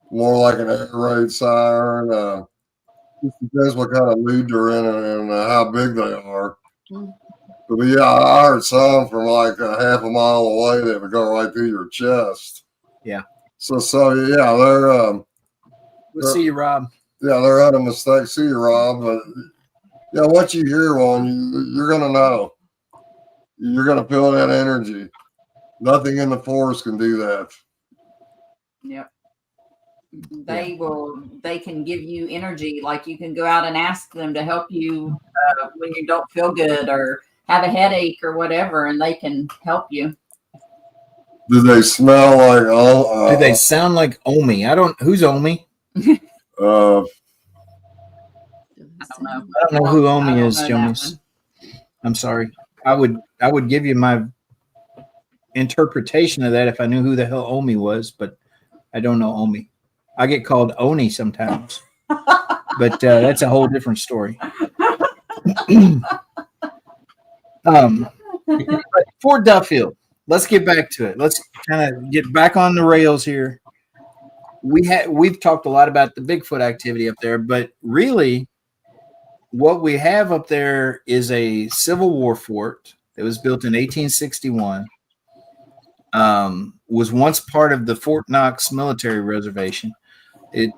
more like an air raid siren. Just depends what kind of mood they're in and how big they are. But yeah, I heard some from like a half a mile away that would go right through your chest.
Yeah.
So yeah, they're
We'll see you, Rob.
yeah, they're out of mistake. See you, Rob. But yeah, once you hear one, you're gonna know. You're gonna feel that energy. Nothing in the forest can do that.
Yep. They can give you energy. Like, you can go out and ask them to help you when you don't feel good or have a headache or whatever, and they can help you.
Do they smell like?
Do they sound like Omi? Who's Omi?
I don't know.
I don't know who Omi
I don't
is,
know that
Jonas.
one.
I'm sorry. I would give you my interpretation of that if I knew who the hell Omi was, but I don't know Omi. I get called Oni sometimes, but that's a whole different story. Fort Duffield. Let's get back to it. Let's kind of get back on the rails here. We've talked a lot about the Bigfoot activity up there, but really, what we have up there is a Civil War fort that was built in 1861. Was once part of the Fort Knox military reservation. It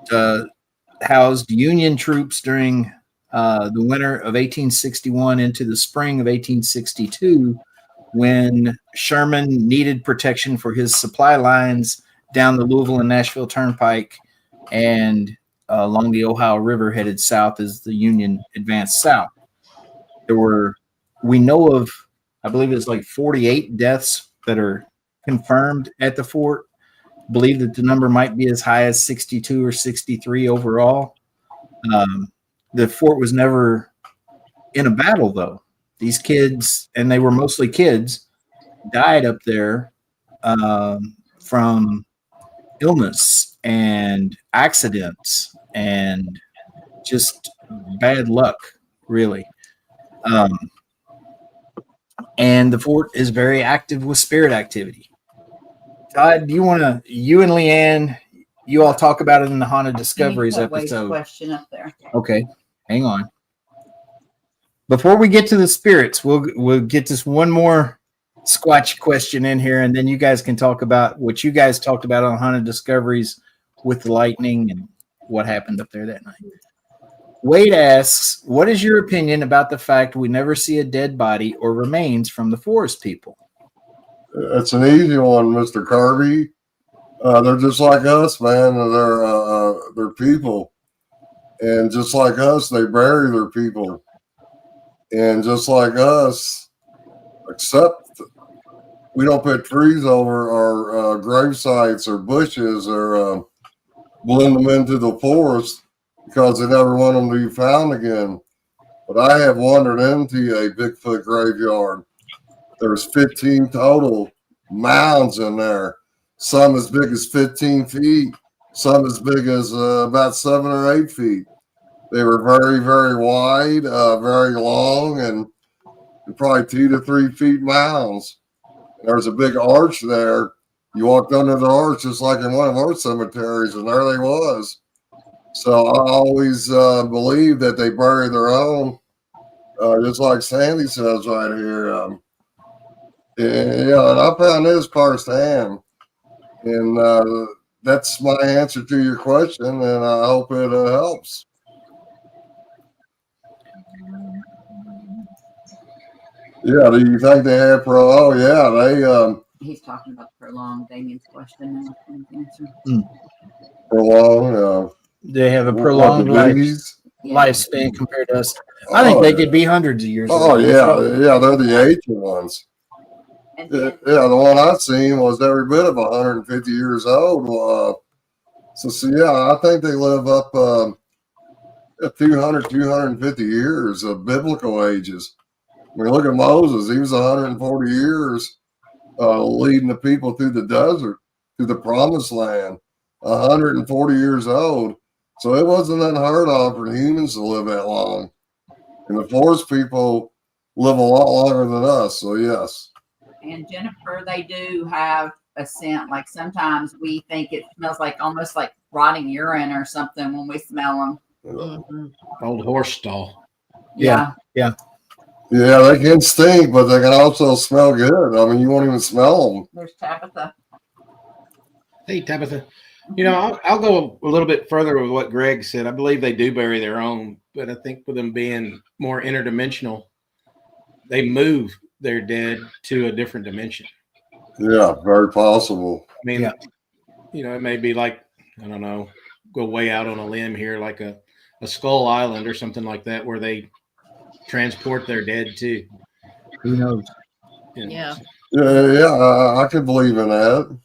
housed Union troops during the winter of 1861 into the spring of 1862, when Sherman needed protection for his supply lines down the Louisville and Nashville Turnpike and along the Ohio River headed south as the Union advanced south. We know of, I believe it's like 48 deaths that are confirmed at the fort. I believe that the number might be as high as 62 or 63 overall. The fort was never in a battle, though. These kids, and they were mostly kids, died up there from illness and accidents and just bad luck, really. And the fort is very active with spirit activity. Todd, do you want to, you and LeAnne, you all talk about it in the Haunted Discoveries episode.
Question up there.
Okay, hang on. Before we get to the spirits, we'll get this one more Squatch question in here, and then you guys can talk about what you guys talked about on Haunted Discoveries with the lightning and what happened up there that night. Wade asks, what is your opinion about the fact we never see a dead body or remains from the forest people?
It's an easy one, Mr. Carvey. They're just like us, man. They're people. And just like us, they bury their people. And just like us, except we don't put trees over our grave sites or bushes or blend them into the forest because they never want them to be found again. But I have wandered into a Bigfoot graveyard. There's 15 total mounds in there. Some as big as 15 feet, some as big as about 7 or 8 feet. They were very, very wide, very long, and probably 2 to 3 feet mounds. There was a big arch there. You walked under the arch just like in one of our cemeteries, and there they was. So I always believe that they bury their own, just like Sandy says right here. And I found this firsthand. And that's my answer to your question, and I hope it helps. Yeah, do you think they have Oh, yeah,
He's talking about prolonged Damien's question.
prolonged.
They have a prolonged lifespan compared to us. I think they could be hundreds of years.
Oh, yeah, they're the ancient ones. Yeah, the one I seen was every bit of 150 years old. I think they live up 200, 250 years of biblical ages. I mean, look at Moses. He was 140 years leading the people through the desert, through the promised land, 140 years old. So it wasn't unheard of for humans to live that long. And the forest people live a lot longer than us. So, yes.
And Jennifer, they do have a scent. Like sometimes we think it smells like almost like rotting urine or something when we smell them.
Mm-hmm.
Old horse stall.
Yeah.
Yeah, they can stink, but they can also smell good. I mean, you won't even smell them.
There's Tabitha.
Hey, Tabitha. You know, I'll go a little bit further with what Greg said. I believe they do bury their own, but I think with them being more interdimensional, they move their dead to a different dimension.
Yeah, very possible.
I mean, you know, it may be like, I don't know, go way out on a limb here, like a Skull Island or something like that, where they transport their dead to.
Who knows?
Yeah.
Yeah, I can believe in that.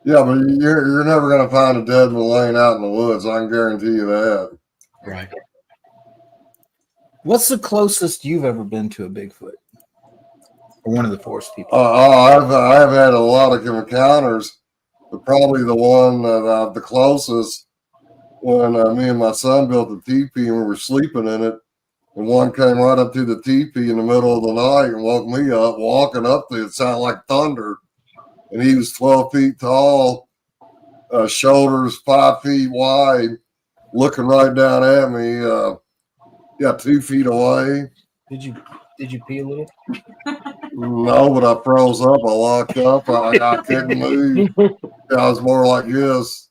Yeah, but you're never going to find a dead one laying out in the woods. I can guarantee you that.
Right.
What's the closest you've ever been to a Bigfoot? Or one of the forest people?
I've had a lot of encounters, but probably the one that the closest when me and my son built the teepee and we were sleeping in it, and one came right up to the teepee in the middle of the night and woke me up, walking up to it. It sounded like thunder. And he was 12 feet tall, shoulders 5 feet wide, looking right down at me. 2 feet away.
Did you pee a little?
No, but I froze up. I locked up. I couldn't move. I was more like this.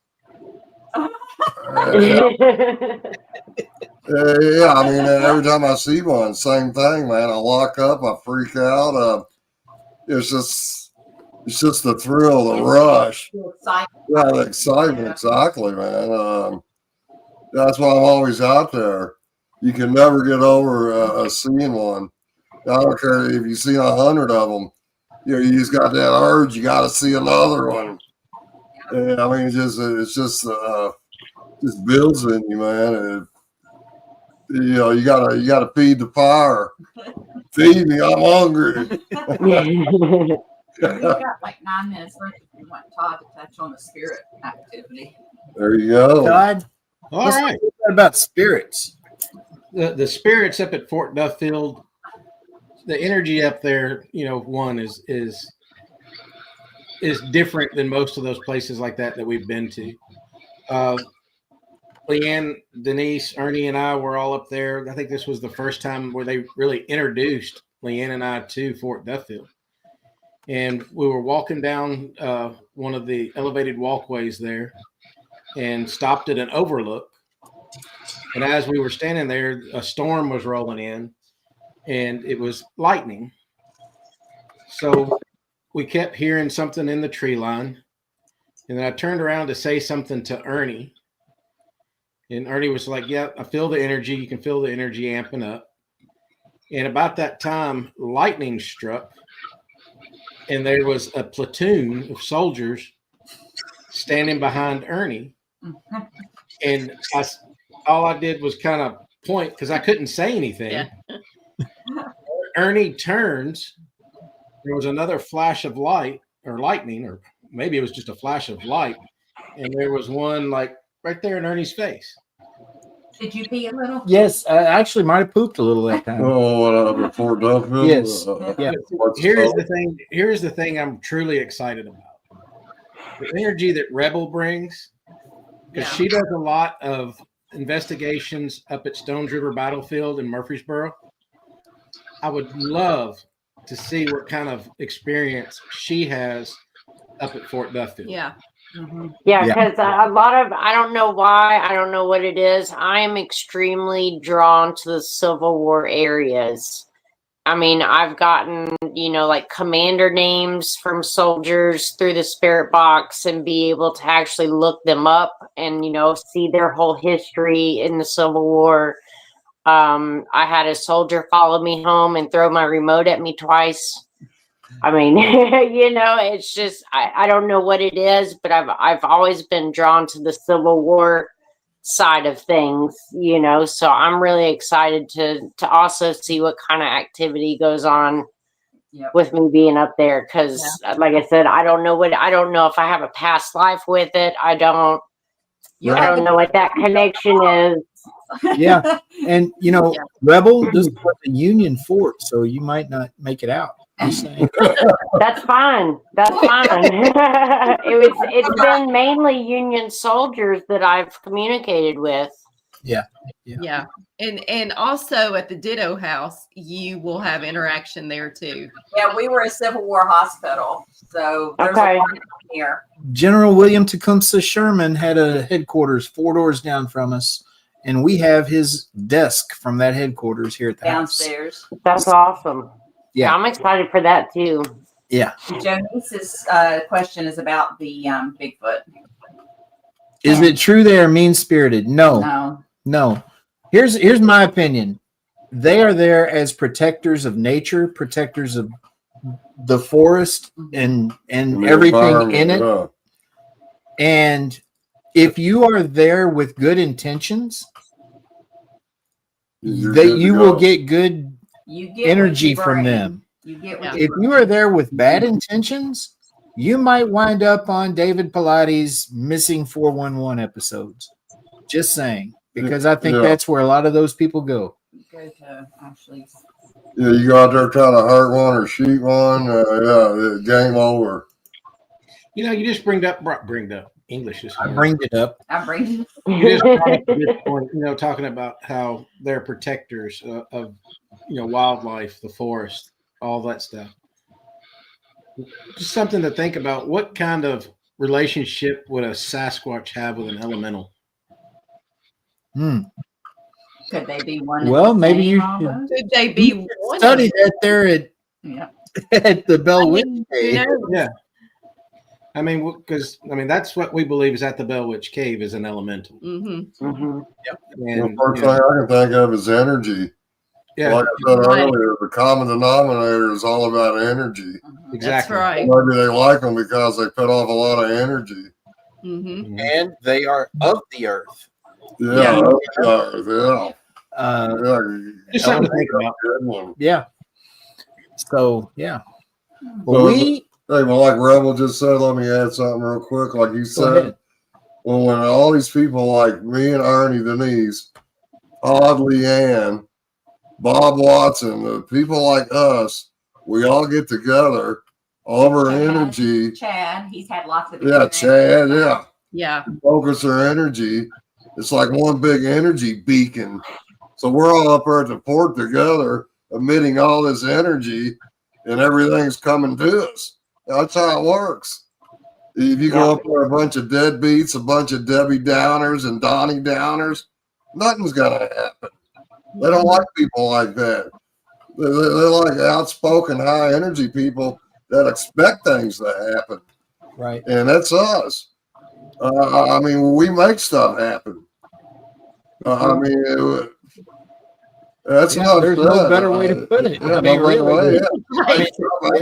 Yeah, I mean, every time I see one, same thing, man. I lock up, I freak out. It's just the thrill, the rush, yeah, the excitement. Exactly, man. That's why I'm always out there. You can never get over seeing one. I don't care if you see 100 of them. You just got that urge. You got to see another one. And, I mean, it's just builds in you, man. And, you gotta feed the fire. Feed me, I'm hungry.
We've got like 9 minutes left if you want Todd to touch on the spirit activity.
There you go.
Todd,
All
let's
right.
talk about spirits.
The spirits up at Fort Duffield, the energy up there, one is different than most of those places like that we've been to. LeAnne, Denise, Ernie, and I were all up there. I think this was the first time where they really introduced LeAnne and I to Fort Duffield. And we were walking down one of the elevated walkways there and stopped at an overlook. And as we were standing there, a storm was rolling in and it was lightning. So we kept hearing something in the tree line. And then I turned around to say something to Ernie. And Ernie was like, yeah, I feel the energy. You can feel the energy amping up. And about that time, lightning struck. And there was a platoon of soldiers standing behind Ernie. And all I did was kind of point because I couldn't say anything.
Yeah.
Ernie turns. There was another flash of light or lightning, or maybe it was just a flash of light. And there was one like right there in Ernie's face.
Did you pee a little?
Yes, I actually might have pooped a little that time.
Oh, what Fort Duffield?
Yes. Yeah.
Here's the thing I'm truly excited about. The energy that Rebel brings, because she does a lot of investigations up at Stones River Battlefield in Murfreesboro. I would love to see what kind of experience she has up at Fort Duffield.
Yeah.
Mm-hmm.
Yeah, because a lot of, I don't know why, I don't know what it is. I am extremely drawn to the Civil War areas. I mean, I've gotten, like commander names from soldiers through the spirit box and be able to actually look them up and, see their whole history in the Civil War. I had a soldier follow me home and throw my remote at me twice. I mean, it's just, I don't know what it is, but I've always been drawn to the Civil War side of things, so I'm really excited to also see what kind of activity goes on with me being up there. Cause like I said, I don't know if I have a past life with it. I don't know what that connection is.
Yeah. And, Rebel, this was a Union fort, so you might not make it out. Just saying.
That's fine. It's been mainly Union soldiers that I've communicated with.
Yeah.
And also at the Ditto House, you will have interaction there too.
Yeah, we were a Civil War hospital, so there's a lot here.
General William Tecumseh Sherman had a headquarters 4 doors down from us, and we have his desk from that headquarters here at the
downstairs.
house.
That's awesome.
Yeah,
I'm excited for that too.
Yeah.
Jonice's question is about the Bigfoot.
Is it true they are mean-spirited? No. Here's my opinion. They are there as protectors of nature, protectors of the forest and everything in it.
Yeah.
And if you are there with good intentions, you will get good energy from them. If you are there with bad intentions, you might wind up on David Pilates' missing 411 episodes. Just saying, because I think that's where a lot of those people go.
Go to Ashley's.
Yeah, you go out there trying to hurt one or shoot one. Game over.
You just bring up English.
I bring it up.
You just talking about how they're protectors of wildlife, the forest, all that stuff. Just something to think about. What kind of relationship would a Sasquatch have with an elemental?
Hmm.
Could they be one? and
Well,
the
maybe
same
you
almost?
Could they be one?
studied that there at
Yeah.
at the Bell Witch
You
Cave.
know,
Yeah. I mean, because that's what we believe is at the Bell Witch Cave is an elemental.
mm-hmm.
Mhm.
The
And
first
you
thing
know,
I can think of is energy.
yeah,
Like I said
Right.
earlier, the common denominator is all about energy.
Mhm.
exactly.
That's right.
Maybe they like them because they put off a lot of energy.
Mm-hmm.
Mhm.
And they are of the earth.
Yeah,
Yeah.
yeah.
Uh,
Just something to think about.
Good one.
yeah. So yeah.
So,
Well, we
Hey, well, like Rebel just said, let me add something real quick. Like you
go
said,
ahead.
when all these people like me and Ernie, Denise, Todd, LeAnne, Bob Watson, the people like us, we all get together, all of our
Chad.
energy.
Chad, he's had lots of
Yeah,
experience.
Chad, yeah.
Yeah.
Focus our energy. It's like one big energy beacon. So we're all up there at the port together, emitting all this energy, and everything's coming to us. That's how it works. If you go up there a bunch of deadbeats, a bunch of Debbie Downers and Donnie Downers, nothing's gonna happen. They don't like people like that. They're like outspoken, high energy people that expect things to happen,
Right.
and that's us. I mean, we make stuff happen. I mean, that's
Yeah,
not.
there's no better way to put it.
Yeah,
I mean,
no better
really.
way. Yeah.
Right.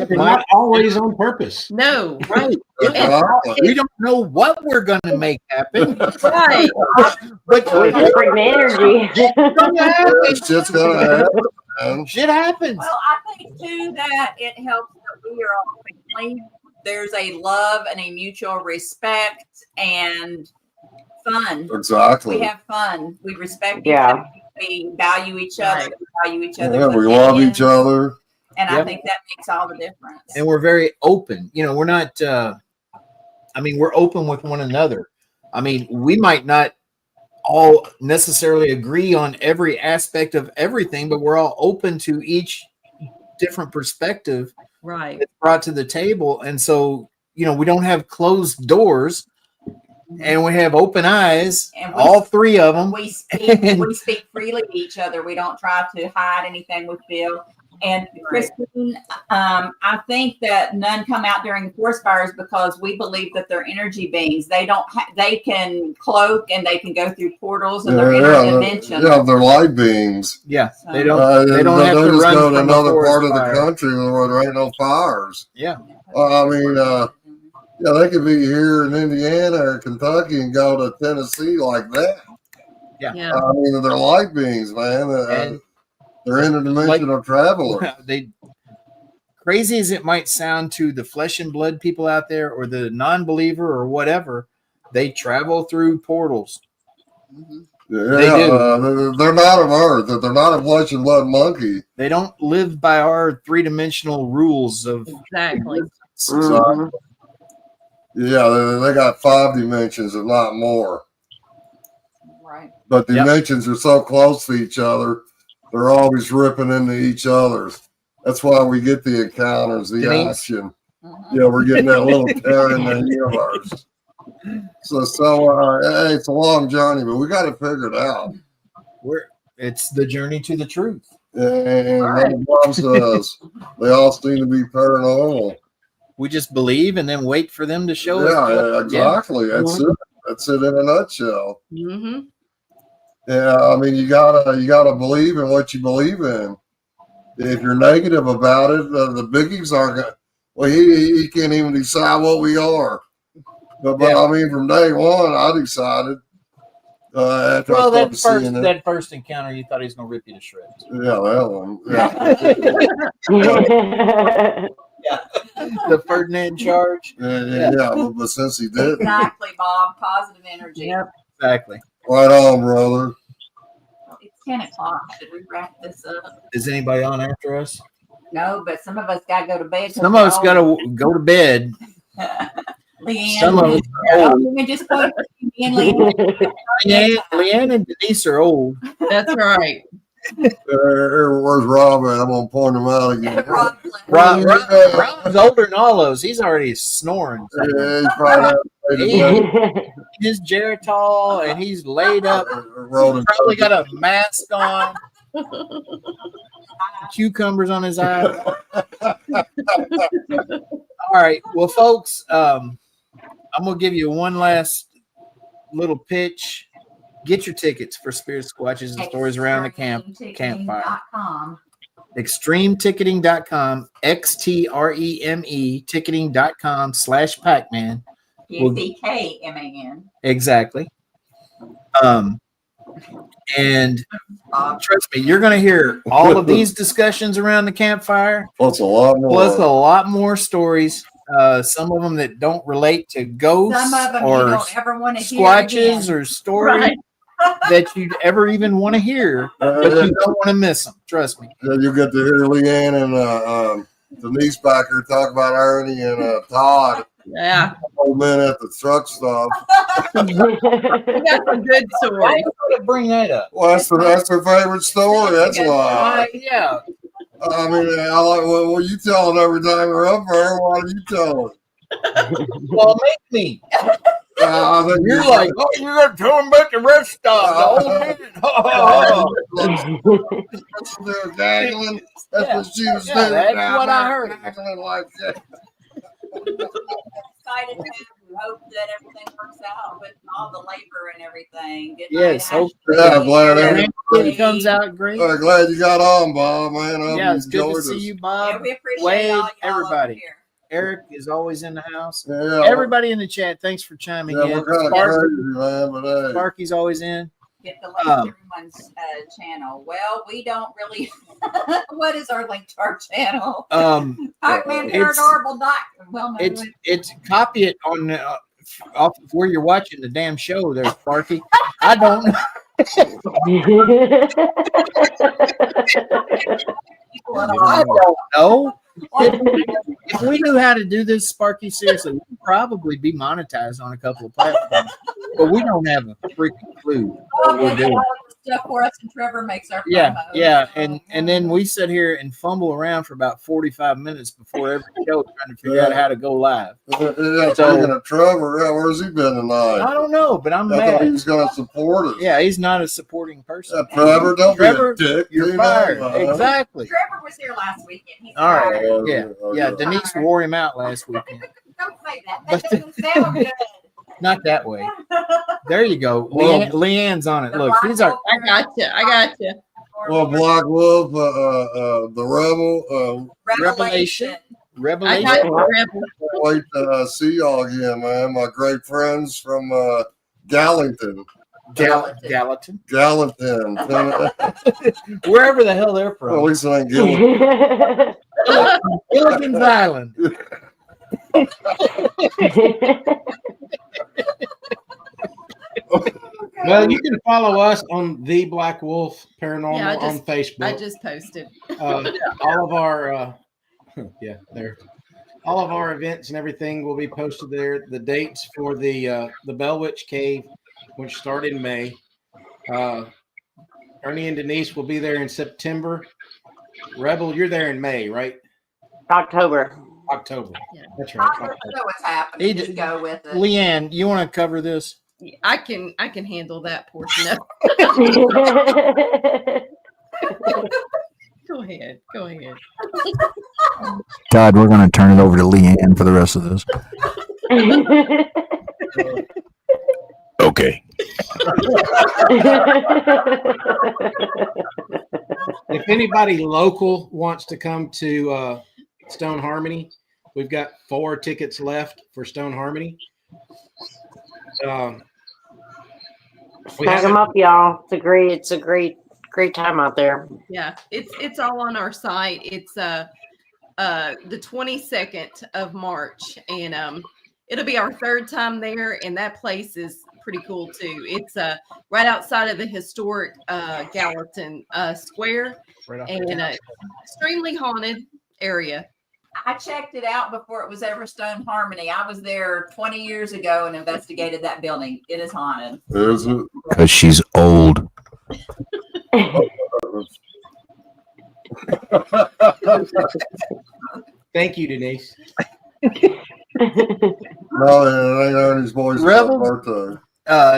But not always on purpose.
No.
Right.
Exactly.
We don't know what we're going to make happen,
Right.
but
We just bring the energy.
It's just gonna happen, man.
shit happens.
Well, I think too that it helps that we are all family. There's a love and a mutual respect and fun.
Exactly.
We have fun. We respect each
Yeah.
other. We value each other.
Right.
We value each other's
Yeah, we love
opinions.
each other.
And I
Yep.
think that makes all the difference.
And we're very open. You know, we're not, I mean, we're open with one another. I mean, we might not all necessarily agree on every aspect of everything, but we're all open to each different perspective
Right.
that's brought to the table. And so, you know, we don't have closed doors and we have open eyes,
And we-
all three of them.
we speak freely to each other. We don't try to hide anything we feel. And Christine, I think that none come out during the forest fires because we believe that they're energy beings. They don't. They can cloak and they can go through portals and they're interdimensional.
Yeah, they're light beings.
Yeah, they
So-
don't. They don't have to
just
run
go to
from
another
forest
part of the
fire.
country where there ain't no fires.
Yeah,
I mean, yeah, they could be here in Indiana or Kentucky and go to Tennessee like that.
Yeah.
I mean, they're light beings, man.
And-
They're interdimensional travelers.
they. Crazy as it might sound to the flesh and blood people out there, or the non-believer, or whatever, they travel through portals.
Mhm.
Yeah, they're not of Earth. They're not a flesh and blood monkey.
They don't live by our three-dimensional rules of
Exactly.
Mhm.
Yeah, they got 5 dimensions and not more.
Right.
But
Yep.
dimensions are so close to each other, they're always ripping into each other's. That's why we get the encounters, the
Denise?
action.
Mhm.
Yeah, we're getting that little tear in the universe. So hey, it's a long journey, but we got to figure it out.
it's the journey to the truth.
And
Right.
like Bob says, they all seem to be paranormal.
We just believe and then wait for them to show us.
Yeah, exactly. That's it. That's it in a nutshell.
Mm-hmm.
Yeah, I mean, you gotta believe in what you believe in. If you're negative about it, the biggies aren't gonna. Well, he can't even decide what we are. But
Yeah.
I mean, from day one, I decided. After
Well,
I
that
started seeing it,
that first encounter, you thought he was going to rip you to shreds.
yeah, that one. Yeah,
The Ferdinand charge.
yeah. But since he did,
Exactly, Bob. Positive energy.
Yep.
Exactly.
right on, brother.
Well, it's 10 o'clock. Should we wrap this up?
Is anybody on after us?
No, but some of us got to go to bed. 'cause
Some of us got to go to bed.
LeAnne.
Some of us are
Oh,
old.
let me just point to me and LeAnne.
LeAnne and Denise are old.
That's right.
Where's Rob at? I'm gonna point him out again.
Rob's older than all those. He's already snoring.
Yeah, he's probably
His Geritol, and he's laid up.
rolling.
Probably got a mask on. Cucumbers on his eyes. All right. Well, folks, I'm gonna give you one last little pitch. Get your tickets for Spirit Squatches and Stories Around the Campfire. ExtremeTicketing.com, XTREME ticketing.com/Packman.
PCKMAN.
Exactly. And trust me, you're going to hear all of these discussions around the campfire.
Plus a lot more.
Plus a lot more stories. Some of them that don't relate to ghosts
Some of them you
or
don't ever want to hear
squatches
again.
or stories
Right.
that you'd ever even want to hear, but you don't want to miss them. Trust me.
Yeah, you get to hear LeAnne and Denise back here talk about Ernie and Todd.
Yeah.
Old men at the truck stop.
We got some good
Why
stories.
you bring that up?
Well, that's their favorite story. That's why.
Yeah.
I mean, I like what you telling every time you're up there. What are you telling?
Well, make me.
I think
You're like, oh, you're going to tell them about the rest stop. The old man.
they're gaggling. That's what she was doing.
That's
down
what I
there,
heard.
gaggling like that.
Excited to hope that everything works out with all the labor and everything. Good
Yes,
night,
hope-
Ashley.
Yeah, I'm glad
It comes out great.
Glad you got on, Bob, man. I hope
Yeah,
you
it's good to
enjoyed
see
this.
you,
Yeah,
Bob.
we appreciate
Wade,
all y'all
everybody.
over here.
Eric is always in the house.
Yeah,
Everybody in the chat, thanks for chiming
yeah,
in.
we're kind of crazy, man, but hey.
Sparky's always in.
Get the link to everyone's channel. Well, we don't really. What is our link to our channel? Packman
it's-
Paranormal. Well, no,
It's copy it on off of where you're watching the damn show there, Sparky. I don't know.
people at all.
I don't know. If we knew how to do this, Sparky, seriously, we'd probably be monetized on a couple of platforms. But we don't have a freaking clue what we're doing.
Stuff for us, and Trevor makes our
Yeah,
promos.
yeah, and then we sit here and fumble around for about 45 minutes before every show trying to figure out how to go live.
Yeah, speaking of Trevor, yeah, where's he been tonight?
I don't know, but I'm
I thought he
mad.
was going to support us.
Yeah, he's not a supporting person.
Trevor, don't
Trevor,
be a dick.
You're
you know,
fired.
man.
Exactly.
Trevor was here last weekend. He's
All right.
fired.
Yeah. Denise wore him out last weekend.
Don't say that. That doesn't sound good.
Not that way. There you go.
Well-
LeAnne's on it. Look, these are
I got you.
Well, Black Wolf, the Rebel,
Revelation.
I
Revelation.
got you, Rebel.
wait to see y'all again, man. My great friends from Gallatin.
Gallatin.
Gallatin.
Wherever the hell they're
At
from.
least it ain't Gilligan.
Gilligan's Island.
Well, you can follow us on the Black Wolf Paranormal
Yeah,
on Facebook.
I just posted.
All of our all of our events and everything will be posted there. The dates for the Bell Witch Cave, which start in May. Ernie and Denise will be there in September. Rebel, you're there in May, right?
October.
October.
Yeah.
That's
I
right.
don't know what's happening. Just go with it.
LeAnne, you want to cover this?
I can handle that portion of Go ahead.
Todd, we're going to turn it over to LeAnne for the rest of this. Okay.
If anybody local wants to come to Stone Harmony, we've got 4 tickets left for Stone Harmony.
Snag them up, y'all. It's a great time out there.
Yeah, it's all on our site. It's the 22nd of March, and it'll be our 3rd time there, and that place is pretty cool too. It's right outside of the historic Gallatin Square,
Right
and extremely haunted area.
I checked it out before it was ever Stone Harmony. I was there 20 years ago and investigated that building. It is haunted.
Is it?
Because she's old.
Thank you, Denise.
No, it ain't Ernie's boy's
Rebel?
birthday.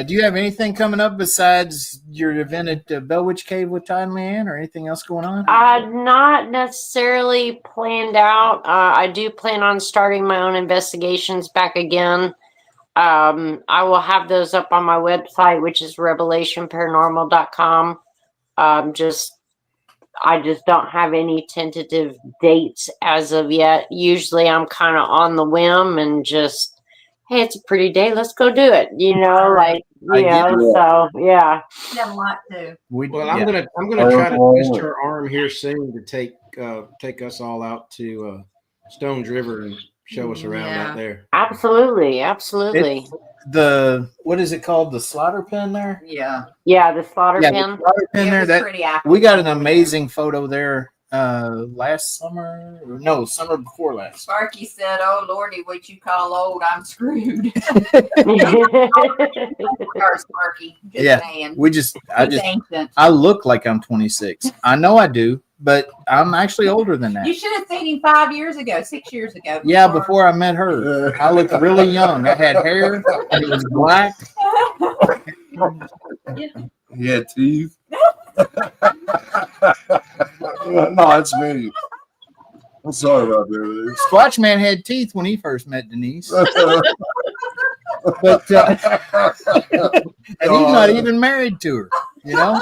Do you have anything coming up besides your event at Bell Witch Cave with Todd and LeAnne, or anything else going on?
Not necessarily planned out. I do plan on starting my own investigations back again. I will have those up on my website, which is revelationparanormal.com. I just don't have any tentative dates as of yet. Usually I'm kind of on the whim and just, hey, it's a pretty day, let's go do it. So yeah.
Have a lot to.
Well, I'm gonna try to twist her arm here soon to take us all out to Stones River and show us around out there.
Absolutely.
What is it called? The slaughter pen there?
Yeah.
Yeah, the slaughter
Yeah,
pen.
the slaughter pen there. That
Pretty active.
we got an amazing photo there last summer. No, summer before last.
Sparky said, "Oh Lordy, what you call old? I'm screwed." Or Sparky. Just
Yeah.
saying.
He's
Ancient.
I look like I'm 26. I know I do, but I'm actually older than that.
You should have seen him 5 years ago, 6 years ago.
Yeah, before I met her, I looked really young. I had hair, and it was black.
He had teeth. No, it's me. I'm sorry about that.
Squatchman had teeth when he first met Denise, but and he's not even married to her. You know,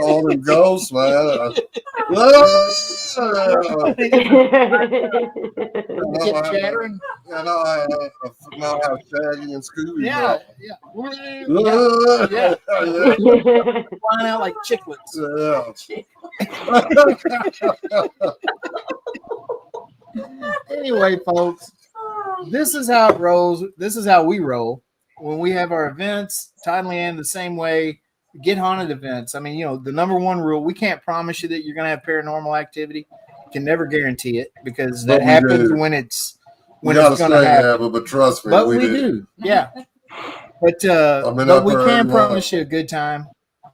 all them ghosts, man.
Keep chattering.
I have Shaggy and Scooby.
Yeah. Flying out like chiclets. Anyway, folks, this is how it rolls. This is how we roll when we have our events. Todd and LeAnne the same way. Get haunted events. I mean, the number one rule: we can't promise you that you're going to have paranormal activity. Can never guarantee it because that happens when it's going to happen.
But trust me,
but we do. Yeah. But we can promise you a good time.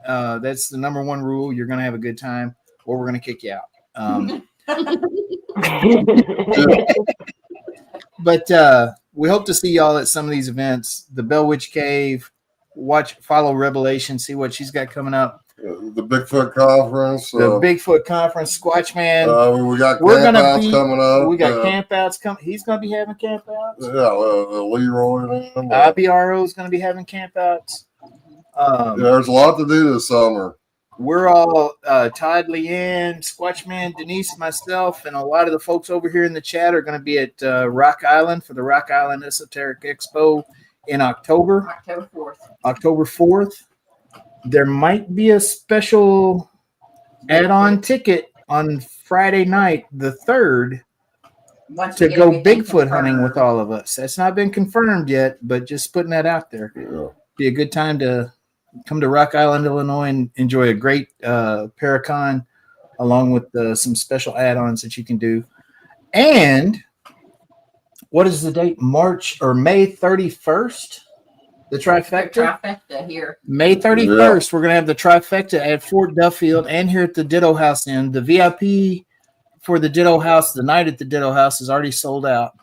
That's the number one rule. You're going to have a good time, or we're going to kick you out. But we hope to see y'all at some of these events. The Bell Witch Cave. Follow Rebelation. See what she's got coming up.
The Bigfoot Conference.
The Bigfoot Conference. Squatchman.
We got campouts coming up.
We got campouts coming. He's going to be having campouts.
Yeah, Leroy.
IBRO is going to be having campouts.
There's a lot to do this summer.
We're all Todd, LeAnne, Squatchman, Denise, myself, and a lot of the folks over here in the chat are going to be at Rock Island for the Rock Island Esoteric Expo in October 4th. There might be a special add-on ticket on Friday night, the 3rd, to go Bigfoot hunting with all of us. That's not been confirmed yet, but just putting that out there.
Yeah.
Be a good time to come to Rock Island, Illinois, and enjoy a great Paracon, along with some special add-ons that you can do. And what is the date? May 31st? The trifecta?
Trifecta here.
May 31st, we're going to have the trifecta at Fort Duffield and here at the Ditto House Inn. The VIP for the Ditto House, the night at the Ditto House, is already sold out.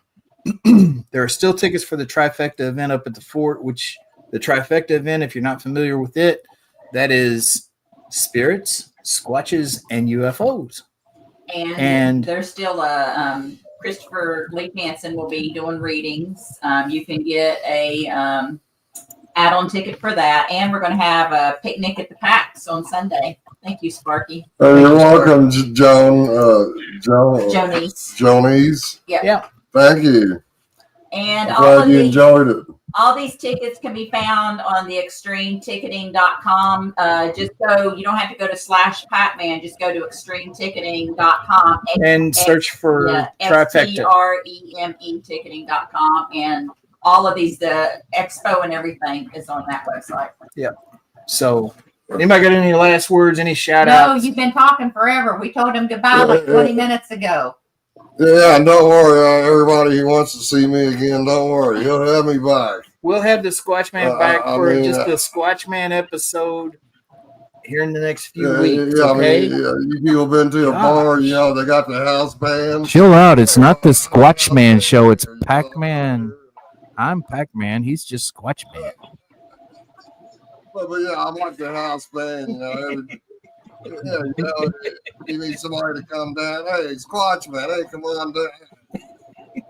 There are still tickets for the trifecta event up at the fort, which the trifecta event, if you're not familiar with it, that is spirits, squatches, and UFOs.
And there's still a Christopher Lee Hansen will be doing readings. You can get a add-on ticket for that, and we're going to have a picnic at the Packs on Sunday. Thank you, Sparky.
You're welcome, Jonice.
Yeah.
Thank you.
And
I'm glad you enjoyed it.
All these tickets can be found on the extremeticketing.com. Just go, you don't have to go to /Packman, just go to extremeticketing.com
and search for trifecta.
STREME ticketing.com, and all of these, the expo and everything is on that website.
Yeah. So, anybody got any last words, any shout outs?
No, you've been talking forever. We told him goodbye like 20 minutes ago.
Yeah, don't worry. Everybody who wants to see me again, don't worry. He'll have me back.
We'll have the Squatchman back for just the Squatchman episode here in the next few
Yeah,
weeks.
yeah,
Okay.
I mean, you people been to a bar, you know, they got the house band.
Chill out. It's not the Squatchman show. It's Packman. I'm Packman. He's just Squatchman.
But yeah, I like the house band, you know. Yeah, you know, you need somebody to come down. Hey, Squatchman, hey, come on down.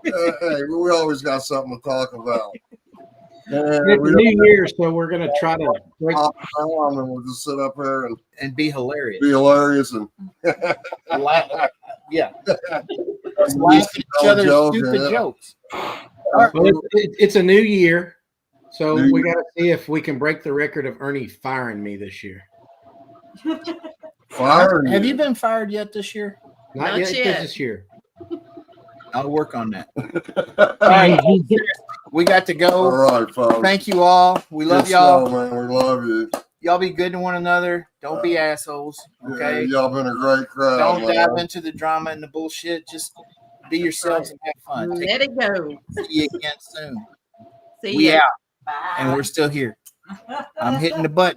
Hey, we always got something to talk about.
It's a new year, so we're going to try to break.
And we'll just sit up here and
be hilarious.
Be hilarious and
laugh. Yeah. Laugh at each other's stupid jokes.
Well, it's a new year, so we got to see if we can break the record of Ernie firing me this year.
Fired?
Have you been fired yet this year?
Not yet. This year.
I'll work on that. All right. We got to go.
All right, folks.
Thank you all. We love y'all.
Man. We love you.
Y'all be good to one another. Don't be assholes. Okay.
Yeah, y'all been a great crowd.
Don't dive into the drama and the bullshit. Just be yourselves and have fun.
Let it go.
See you again soon.
See
we
ya.
out.
Bye.
And we're still here. I'm hitting the button.